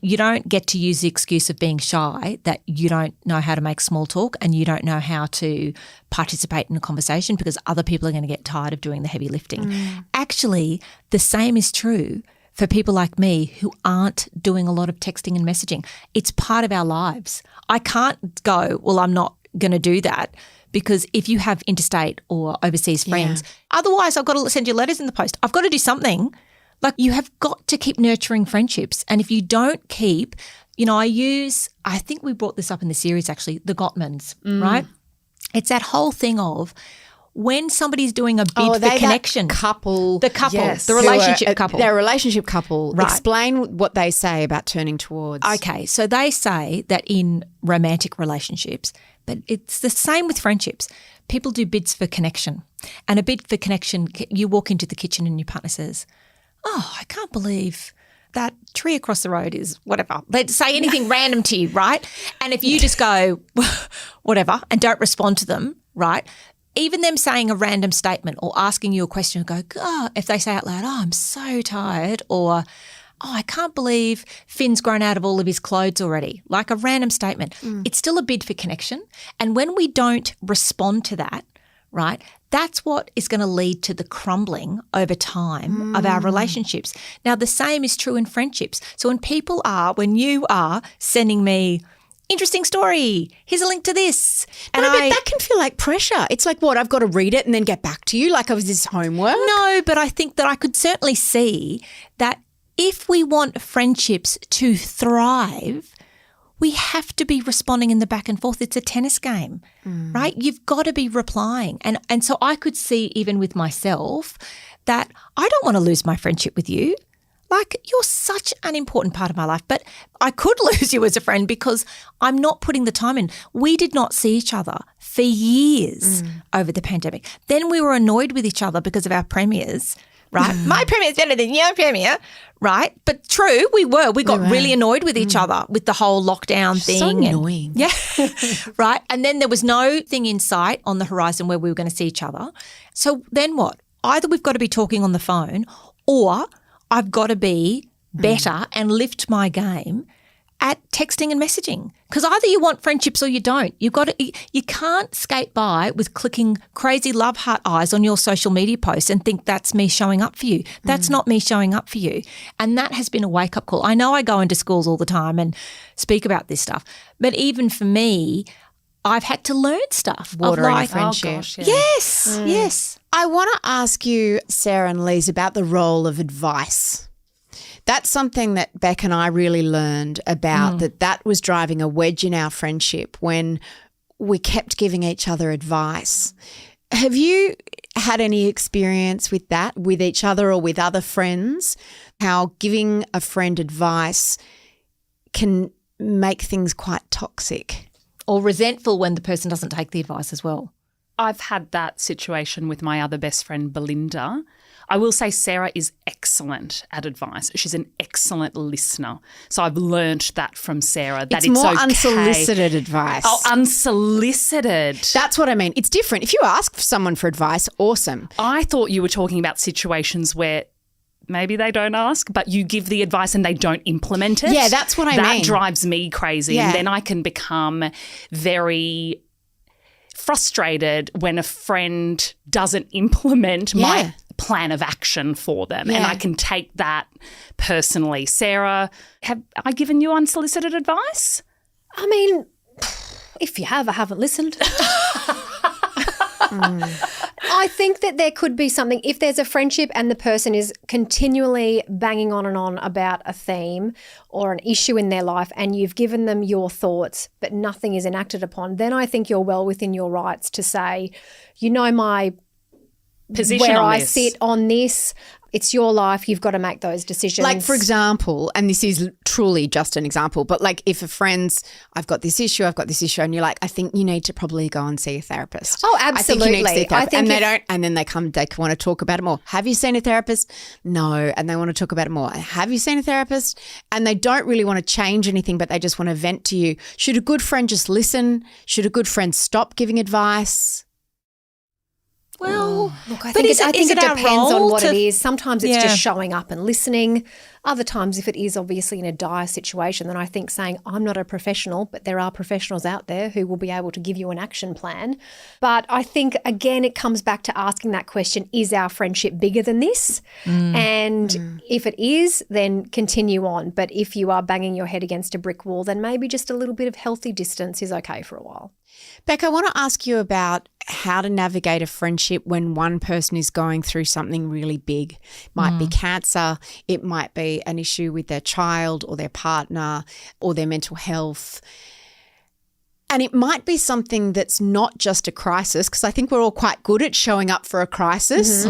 you don't get to use the excuse of being shy that you don't know how to make small talk and you don't know how to participate in a conversation, because other people are going to get tired of doing the heavy lifting. Actually, the same is true for people like me who aren't doing a lot of texting and messaging. It's part of our lives. I can't go, well, I'm not going to do that. Because if you have interstate or overseas friends, otherwise I've got to send you letters in the post. I've got to do something. Like, you have got to keep nurturing friendships. And if you don't keep, I think we brought this up in the series actually, the Gottmans, right? It's that whole thing of when somebody's doing a bid for connection. The couple, the relationship couple. They're a relationship couple. Right. Explain what they say about turning towards. Okay, so they say that in romantic relationships, but it's the same with friendships. People do bids for connection. And a bid for connection, you walk into the kitchen and your partner says, oh, I can't believe that tree across the road is whatever. They'd say anything random to you, right? And if you just go, whatever, and don't respond to them, right, even them saying a random statement or asking you a question, go, God, if they say out loud, oh, I'm so tired, or oh, I can't believe Finn's grown out of all of his clothes already, like a random statement. It's still a bid for connection. And when we don't respond to that, right, that's what is going to lead to the crumbling over time of our relationships. Now, the same is true in friendships. So when you are sending me, interesting story, here's a link to this. And but that can feel like pressure. It's like, what, I've got to read it and then get back to you like I was this homework? No, but I think that I could certainly see that if we want friendships to thrive, we have to be responding in the back and forth. It's a tennis game, right? You've got to be replying. And so I could see even with myself that I don't want to lose my friendship with you. Like, you're such an important part of my life, but I could lose you as a friend because I'm not putting the time in. We did not see each other for years over the pandemic. Then we were annoyed with each other because of our premieres, right? My premiere is better than your premiere, right? But true, we got really annoyed with each other with the whole lockdown thing. So annoying. Yeah, right? And then there was no thing in sight on the horizon where we were going to see each other. So then what? Either we've got to be talking on the phone, or I've got to be better and lift my game at texting and messaging, because either you want friendships or you don't. You can't skate by with clicking crazy love heart eyes on your social media posts and think that's me showing up for you. That's not me showing up for you. And that has been a wake-up call. I know I go into schools all the time and speak about this stuff, but even for me, I've had to learn stuff. Watering a friendship. Oh gosh, yeah. Yes, yes. I want to ask you, Sarah and Lise, about the role of advice. That's something that Beck and I really learned about, that was driving a wedge in our friendship when we kept giving each other advice. Have you had any experience with that, with each other or with other friends, how giving a friend advice can make things quite toxic? Or resentful when the person doesn't take the advice as well. I've had that situation with my other best friend, Belinda. I will say Sarah is excellent at advice. She's an excellent listener. So I've learnt that from Sarah, that it's more okay. Unsolicited advice. Oh, unsolicited. That's what I mean. It's different. If you ask someone for advice, awesome. I thought you were talking about situations where maybe they don't ask, but you give the advice and they don't implement it. Yeah, that's what I mean. That drives me crazy. Yeah. And then I can become very frustrated when a friend doesn't implement my plan of action for them. And I can take that personally. Sarah, have I given you unsolicited advice? I mean, if you have, I haven't listened. I think that there could be something, if there's a friendship and the person is continually banging on and on about a theme or an issue in their life and you've given them your thoughts but nothing is enacted upon, then I think you're well within your rights to say, you know, my Position where on I this. sit on this. It's your life. You've got to make those decisions. Like, for example, and this is truly just an example, but like if a friend's, I've got this issue, and you're like, I think you need to probably go and see a therapist. Oh, absolutely. I think you need to see a therapist. I think and they don't, and then they want to talk about it more. Have you seen a therapist? No. And they want to talk about it more. Have you seen a therapist? And they don't really want to change anything, but they just want to vent to you. Should a good friend just listen? Should a good friend stop giving advice? Well, look, I but think it our depends role on what to- it is. Sometimes it's Yeah. just showing up and listening. Other times, if it is obviously in a dire situation, then I think saying, I'm not a professional, but there are professionals out there who will be able to give you an action plan. But I think, again, it comes back to asking that question, is our friendship bigger than this? And if it is, then continue on. But if you are banging your head against a brick wall, then maybe just a little bit of healthy distance is okay for a while. Becca, I want to ask you about how to navigate a friendship when one person is going through something really big. It might be cancer, it might be an issue with their child or their partner or their mental health. And it might be something that's not just a crisis, because I think we're all quite good at showing up for a crisis.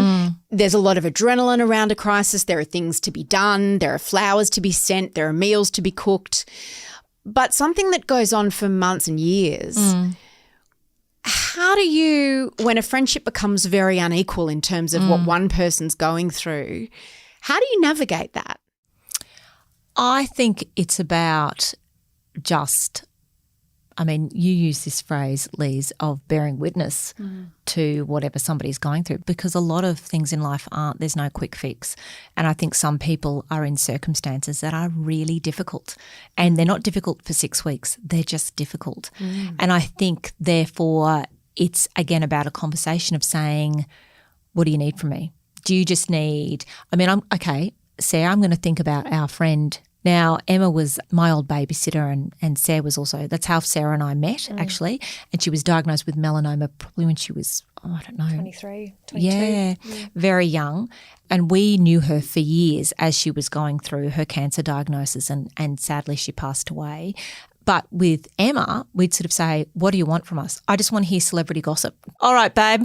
There's a lot of adrenaline around a crisis. There are things to be done. There are flowers to be sent. There are meals to be cooked. But something that goes on for months and years, how do you, when a friendship becomes very unequal in terms of what one person's going through, how do you navigate that? I think it's about just, I mean, you use this phrase, Lise, of bearing witness to whatever somebody's going through, because a lot of things in life there's no quick fix. And I think some people are in circumstances that are really difficult, and they're not difficult for 6 weeks. They're just difficult. And I think, therefore, it's again about a conversation of saying, what do you need from me? Do you just need, Sarah, I'm going to think about our friend. Now, Emma was my old babysitter and Sarah was also, that's how Sarah and I met actually. And she was diagnosed with melanoma probably when she was, 23, 22. Yeah, very young. And we knew her for years as she was going through her cancer diagnosis and sadly she passed away. But with Emma, we'd sort of say, what do you want from us? I just want to hear celebrity gossip. All right, babe.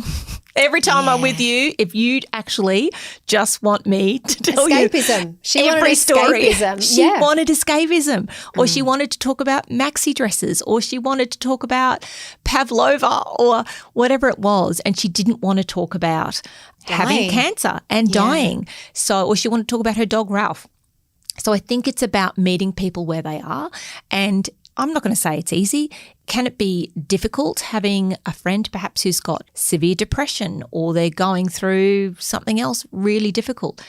Every time I'm with you, if you'd actually just want me to tell Escapism. you every story. Escapism. She wanted escapism, or she wanted to talk about maxi dresses, or she wanted to talk about pavlova or whatever it was, and she didn't want to talk about having cancer and dying. So, or she wanted to talk about her dog Ralph. So I think it's about meeting people where they are, and I'm not going to say it's easy. Can it be difficult having a friend perhaps who's got severe depression or they're going through something else really difficult?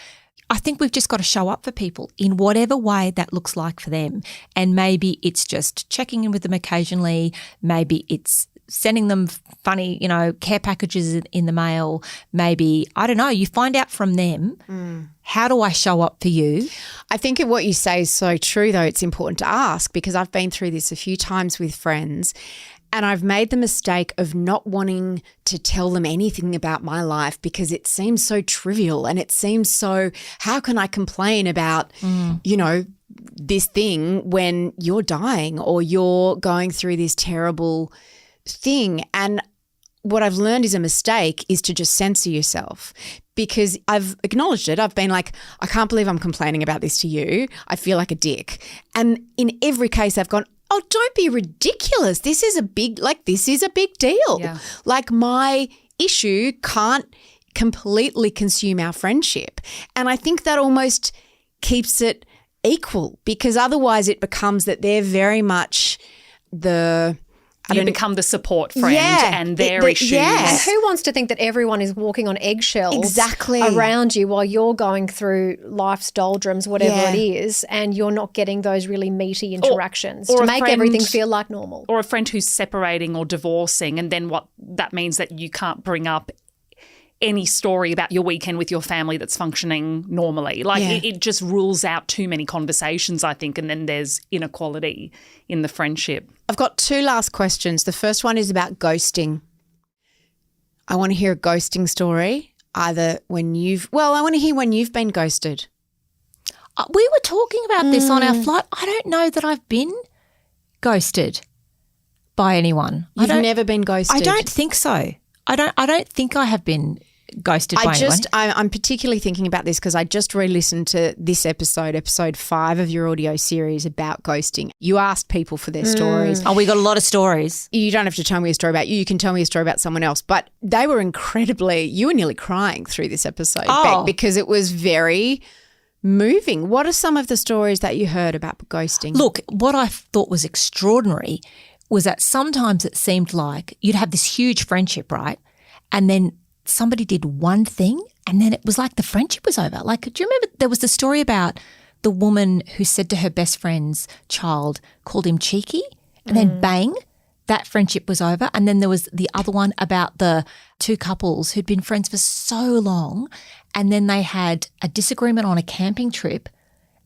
I think we've just got to show up for people in whatever way that looks like for them. And maybe it's just checking in with them occasionally. Maybe it's sending them funny, care packages in the mail. Maybe, I don't know, you find out from them, how do I show up for you? I think what you say is so true, though. It's important to ask, because I've been through this a few times with friends and I've made the mistake of not wanting to tell them anything about my life because it seems so trivial and it seems so, how can I complain about, this thing when you're dying or you're going through this terrible thing. And what I've learned is a mistake is to just censor yourself, because I've acknowledged it. I've been like, I can't believe I'm complaining about this to you. I feel like a dick. And in every case I've gone, oh, don't be ridiculous. This is a big deal. Yeah. Like, my issue can't completely consume our friendship. And I think that almost keeps it equal, because otherwise it becomes that they're very much the You become the support friend and their issues. Yeah. And who wants to think that everyone is walking on eggshells Exactly. around you while you're going through life's doldrums, whatever it is, and you're not getting those really meaty interactions or to a make friend- everything feel like normal? Or a friend who's separating or divorcing, and then what that means that you can't bring up any story about your weekend with your family that's functioning normally. Like it just rules out too many conversations, I think, and then there's inequality in the friendship. I've got 2 last questions. The first one is about ghosting. I want to hear a ghosting story, either when I want to hear when you've been ghosted. We were talking about this on our flight. I don't know that I've been ghosted by anyone. You've never been ghosted? I don't think so. I don't think I have been ghosted by anyone. I'm particularly thinking about this because I just re-listened to this episode 5 of your audio series about ghosting. You asked people for their stories. Oh, we got a lot of stories. You don't have to tell me a story about you. You can tell me a story about someone else. But they were you were nearly crying through this episode, Beck, because it was very moving. What are some of the stories that you heard about ghosting? Look, what I thought was extraordinary was that sometimes it seemed like you'd have this huge friendship, right? And then somebody did one thing and then it was like the friendship was over. Like, do you remember there was the story about the woman who said to her best friend's child, called him cheeky, and then bang, that friendship was over. And then there was the other one about the 2 couples who'd been friends for so long and then they had a disagreement on a camping trip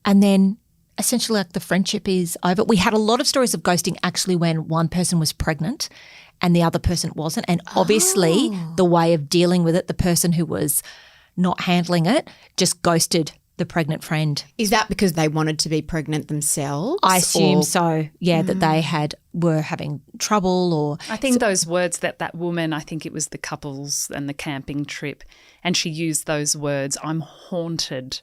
and then essentially like the friendship is over. We had a lot of stories of ghosting actually when one person was pregnant and the other person wasn't. And obviously the way of dealing with it, the person who was not handling it just ghosted the pregnant friend. Is that because they wanted to be pregnant themselves? I assume so, yeah, that they were having trouble or... I think those words that woman, I think it was the couples and the camping trip, and she used those words, I'm haunted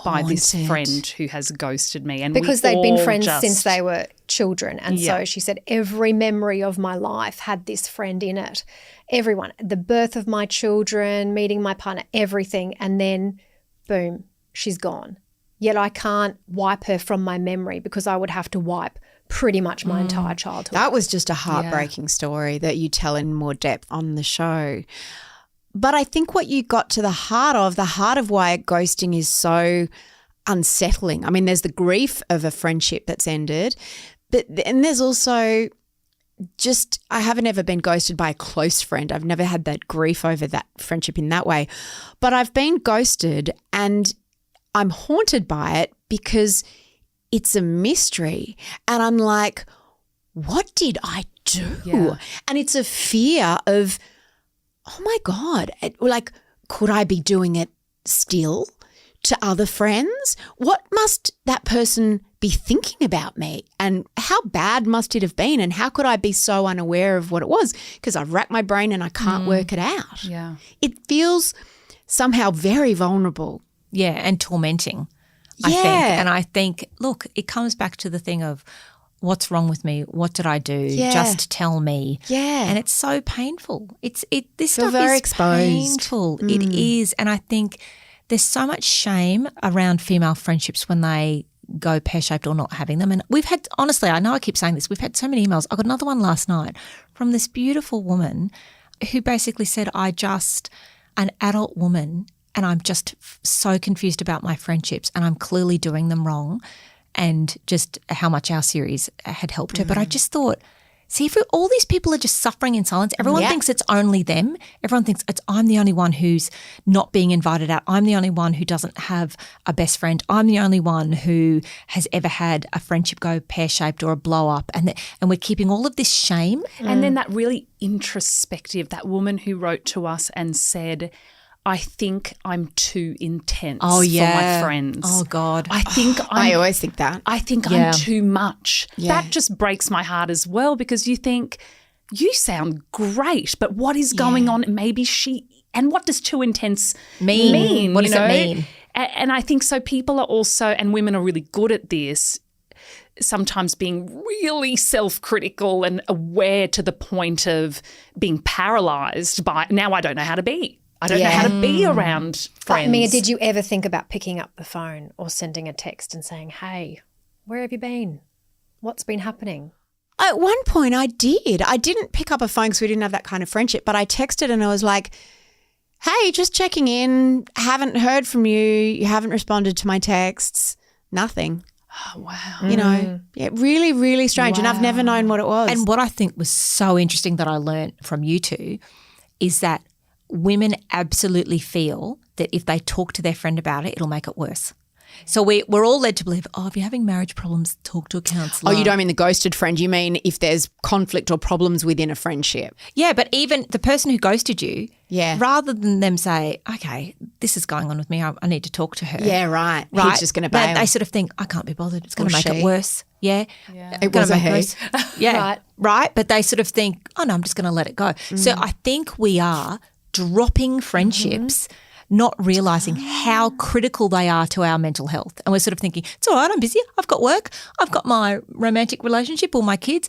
by this friend who has ghosted me. And because they'd been friends since they were children. And so she said, every memory of my life had this friend in it. Everyone, the birth of my children, meeting my partner, everything. And then, boom, she's gone. Yet I can't wipe her from my memory because I would have to wipe pretty much my entire childhood. That was just a heartbreaking story that you tell in more depth on the show. But I think what you got to the heart of why ghosting is so unsettling. I mean, there's the grief of a friendship that's ended, but then there's also just I haven't ever been ghosted by a close friend. I've never had that grief over that friendship in that way. But I've been ghosted and I'm haunted by it because it's a mystery. And I'm like, what did I do? Yeah. And it's a fear of, oh my God, like, could I be doing it still to other friends? What must that person be thinking about me? And how bad must it have been? And how could I be so unaware of what it was? Because I've racked my brain and I can't work it out. Yeah. It feels somehow very vulnerable. Yeah, and tormenting, I think. And I think, look, it comes back to the thing of, what's wrong with me? What did I do? Yeah. Just tell me. Yeah. And it's so painful. This Feel stuff very is exposed. painful. It is. And I think there's so much shame around female friendships when they go pear-shaped or not having them. And we've had, honestly, I know I keep saying this, we've had so many emails. I got another one last night from this beautiful woman who basically said, an adult woman, and I'm just so confused about my friendships and I'm clearly doing them wrong. And just how much our series had helped her. But I just thought, see, if all these people are just suffering in silence, everyone thinks it's only them. Everyone thinks I'm the only one who's not being invited out. I'm the only one who doesn't have a best friend. I'm the only one who has ever had a friendship go pear-shaped or a blow up. And we're keeping all of this shame. And then that really introspective, that woman who wrote to us and said, I think I'm too intense for my friends. Oh, God. I always think that. I think I'm too much. Yeah. That just breaks my heart as well because you think, you sound great, but what is going on? Maybe and what does too intense mean? What does it mean? And I think so people are also, and women are really good at this, sometimes being really self-critical and aware to the point of being paralysed by, now I don't know how to be. I don't know how to be around friends. Mia, did you ever think about picking up the phone or sending a text and saying, hey, where have you been? What's been happening? At one point I did. I didn't pick up a phone because we didn't have that kind of friendship, but I texted and I was like, hey, just checking in. Haven't heard from you. You haven't responded to my texts. Nothing. Oh, wow. You know, yeah, really, really strange. And I've never known what it was. And what I think was so interesting that I learned from you two is that women absolutely feel that if they talk to their friend about it, it'll make it worse. So we're all led to believe, if you're having marriage problems, talk to a counsellor. Oh, you don't mean the ghosted friend. You mean if there's conflict or problems within a friendship. Yeah, but even the person who ghosted you, Yeah. rather than them say, okay, this is going on with me, I need to talk to her. Yeah, right. Right. He's just going to bail. They sort of think, I can't be bothered. It's going Or to make she. it worse. Yeah. It was a he. Yeah. Right. But they sort of think, oh, no, I'm just going to let it go. So I think we are dropping friendships, not realising how critical they are to our mental health. And we're sort of thinking, it's all right, I'm busy. I've got work. I've got my romantic relationship or my kids.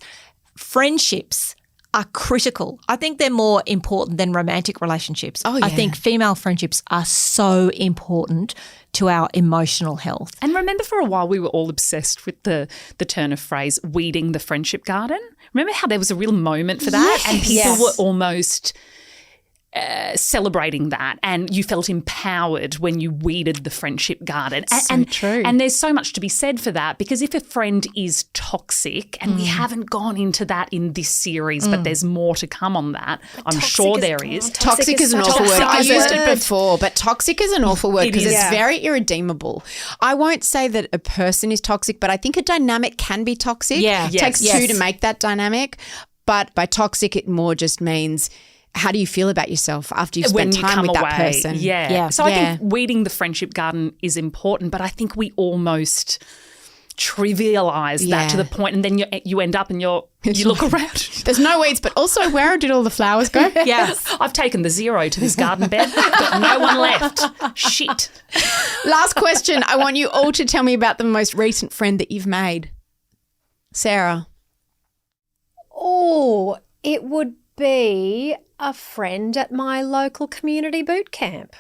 Friendships are critical. I think they're more important than romantic relationships. Oh, yeah. I think female friendships are so important to our emotional health. And remember for a while we were all obsessed with the turn of phrase, weeding the friendship garden? Remember how there was a real moment for that? Yes. And people Yes. were almost celebrating that, and you felt empowered when you weeded the friendship garden. True. And there's so much to be said for that, because if a friend is toxic, and we haven't gone into that in this series, but there's more to come on that. I'm sure there is. Toxic is an such awful a word. I toxic used it word. before, but toxic is an awful word It because is. it's Yeah. very irredeemable. I won't say that a person is toxic, but I think a dynamic can be toxic. Yeah. It takes Yes. two to make that dynamic. But by toxic, it more just means how do you feel about yourself after you've When spent you time come with away. that person? Yeah. Yeah. So I Yeah. think weeding the friendship garden is important, but I think we almost trivialise that to the point, and then you end up and you look around. There's no weeds, but also where did all the flowers go? Yes. I've taken the zero to this garden bed. Got no one left. Shit. Last question. I want you all to tell me about the most recent friend that you've made. Sarah. Oh, it would be a friend at my local community boot camp.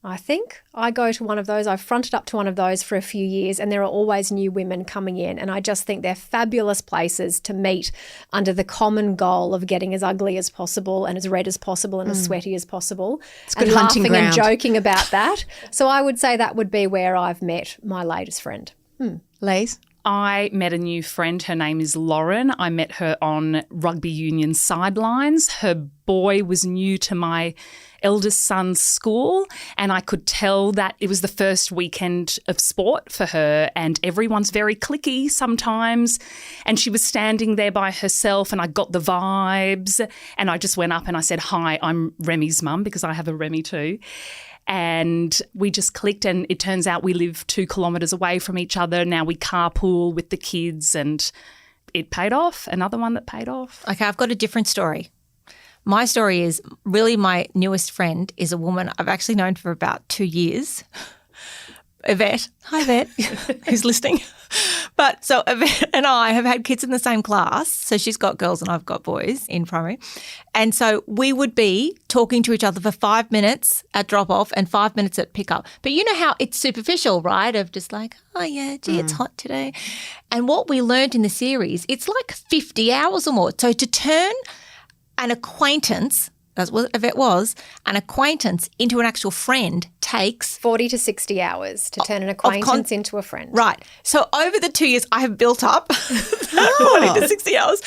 I think I go to one of those. I've fronted up to one of those for a few years, and there are always new women coming in. And I just think they're fabulous places to meet under the common goal of getting as ugly as possible and as red as possible and as sweaty as possible. It's good and hunting laughing and ground. joking about that. So I would say that would be where I've met my latest friend. Lise. I met a new friend. Her name is Lauren. I met her on rugby union sidelines. Her boy was new to my eldest son's school, and I could tell that it was the first weekend of sport for her, and everyone's very cliquey sometimes. And she was standing there by herself, and I got the vibes, and I just went up and I said, hi, I'm Remy's mum, because I have a Remy too. And we just clicked, and it turns out we live 2 kilometres away from each other. Now we carpool with the kids, and it paid off. Another one that paid off. Okay, I've got a different story. My story is really my newest friend is a woman I've actually known for about 2 years. Yvette. Hi, Yvette, who's listening. But so Yvette and I have had kids in the same class. So she's got girls and I've got boys in primary. And so we would be talking to each other for 5 minutes at drop-off and 5 minutes at pick-up. But you know how it's superficial, right, of just like, oh, yeah, gee, it's hot today. And what we learned in the series, it's like 50 hours or more. So to turn an acquaintance, that's what Yvette was, an acquaintance into an actual friend takes 40 to 60 hours to turn an acquaintance into a friend. Right. So over the 2 years, I have built up 40 to 60 hours.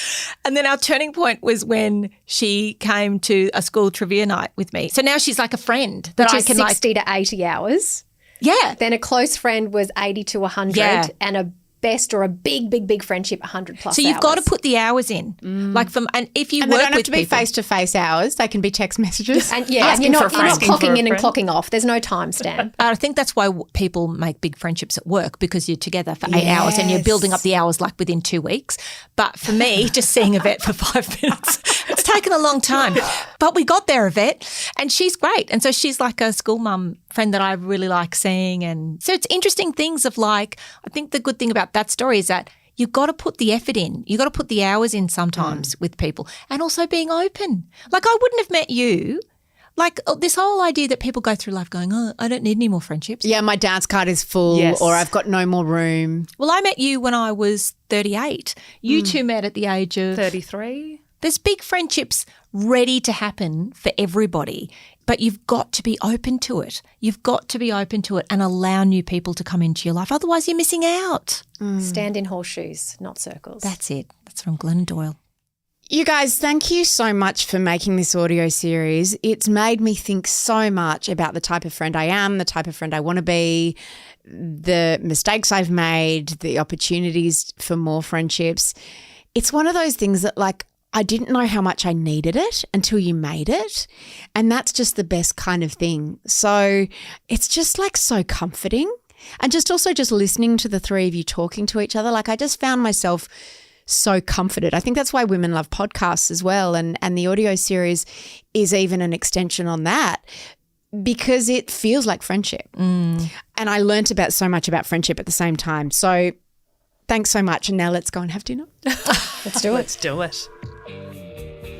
And then our turning point was when she came to a school trivia night with me. So now she's like a friend that Which I is can 60 to 80 hours. yeah. Then a close friend was 80 to 100 Yeah. and a best or a big friendship 100 plus So you've hours. got to put the hours in. Like and if you And they work don't have with to be people, face-to-face hours. They can be text messages. And yeah, and Asking you're for not, a you're not friend. Asking for clocking a in and friend. clocking off. There's no timestamp. I think that's why people make big friendships at work, because you're together for 8 hours and you're building up the hours like within 2 weeks. But for me, just seeing Yvette for 5 minutes, it's taken a long time. But we got there, Yvette, and she's great. And so she's like a school mum friend that I really like seeing. And so it's interesting things of like, I think the good thing about that story is that you've got to put the effort in. You've got to put the hours in sometimes with people, and also being open. Like I wouldn't have met you Like this whole idea that people go through life going, oh, I don't need any more friendships. Yeah, my dance card is full Yes. or I've got no more room. Well, I met you when I was 38. You two met at the age of 33. There's big friendships ready to happen for everybody, but you've got to be open to it. You've got to be open to it and allow new people to come into your life. Otherwise, you're missing out. Stand in horseshoes, not circles. That's it. That's from Glennon Doyle. You guys, thank you so much for making this audio series. It's made me think so much about the type of friend I am, the type of friend I want to be, the mistakes I've made, the opportunities for more friendships. It's one of those things that like I didn't know how much I needed it until you made it. And that's just the best kind of thing. So it's just like so comforting. And just also just listening to the three of you talking to each other, like I just found myself so comforted. I think that's why women love podcasts as well. And the audio series is even an extension on that because it feels like friendship. And I learnt about so much about friendship at the same time. So thanks so much. And now let's go and have dinner. Let's do it. Let's do it.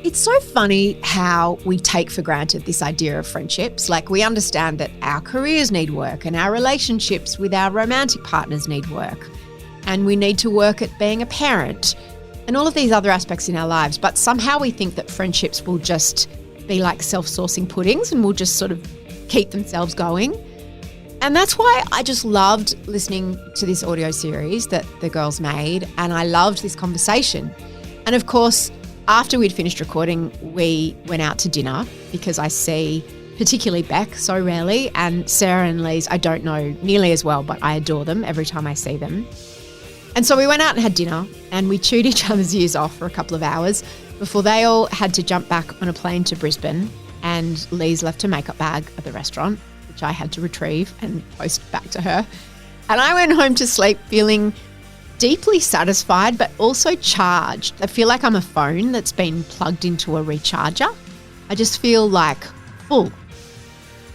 It's so funny how we take for granted this idea of friendships. Like we understand that our careers need work and our relationships with our romantic partners need work. And we need to work at being a parent and all of these other aspects in our lives. But somehow we think that friendships will just be like self-sourcing puddings and will just sort of keep themselves going. And that's why I just loved listening to this audio series that the girls made. And I loved this conversation. And of course, after we'd finished recording, we went out to dinner because I see particularly Beck so rarely. And Sarah and Lise, I don't know nearly as well, but I adore them every time I see them. And so we went out and had dinner and we chewed each other's ears off for a couple of hours before they all had to jump back on a plane to Brisbane, and Lise left her makeup bag at the restaurant, which I had to retrieve and post back to her. And I went home to sleep feeling deeply satisfied but also charged. I feel like I'm a phone that's been plugged into a recharger. I just feel like full.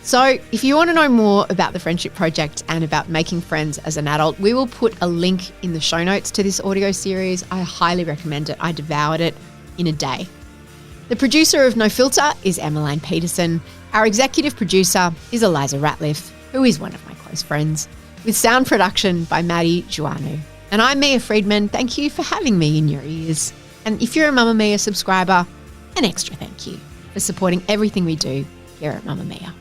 So if you want to know more about the Friendship Project and about making friends as an adult, we will put a link in the show notes to this audio series. I highly recommend it. I devoured it in a day. The producer of No Filter is Emmeline Peterson. Our executive producer is Eliza Ratliff, who is one of my close friends, with sound production by Maddie Joannou. And I'm Mia Freedman. Thank you for having me in your ears. And if you're a Mamamia subscriber, an extra thank you for supporting everything we do here at Mamamia.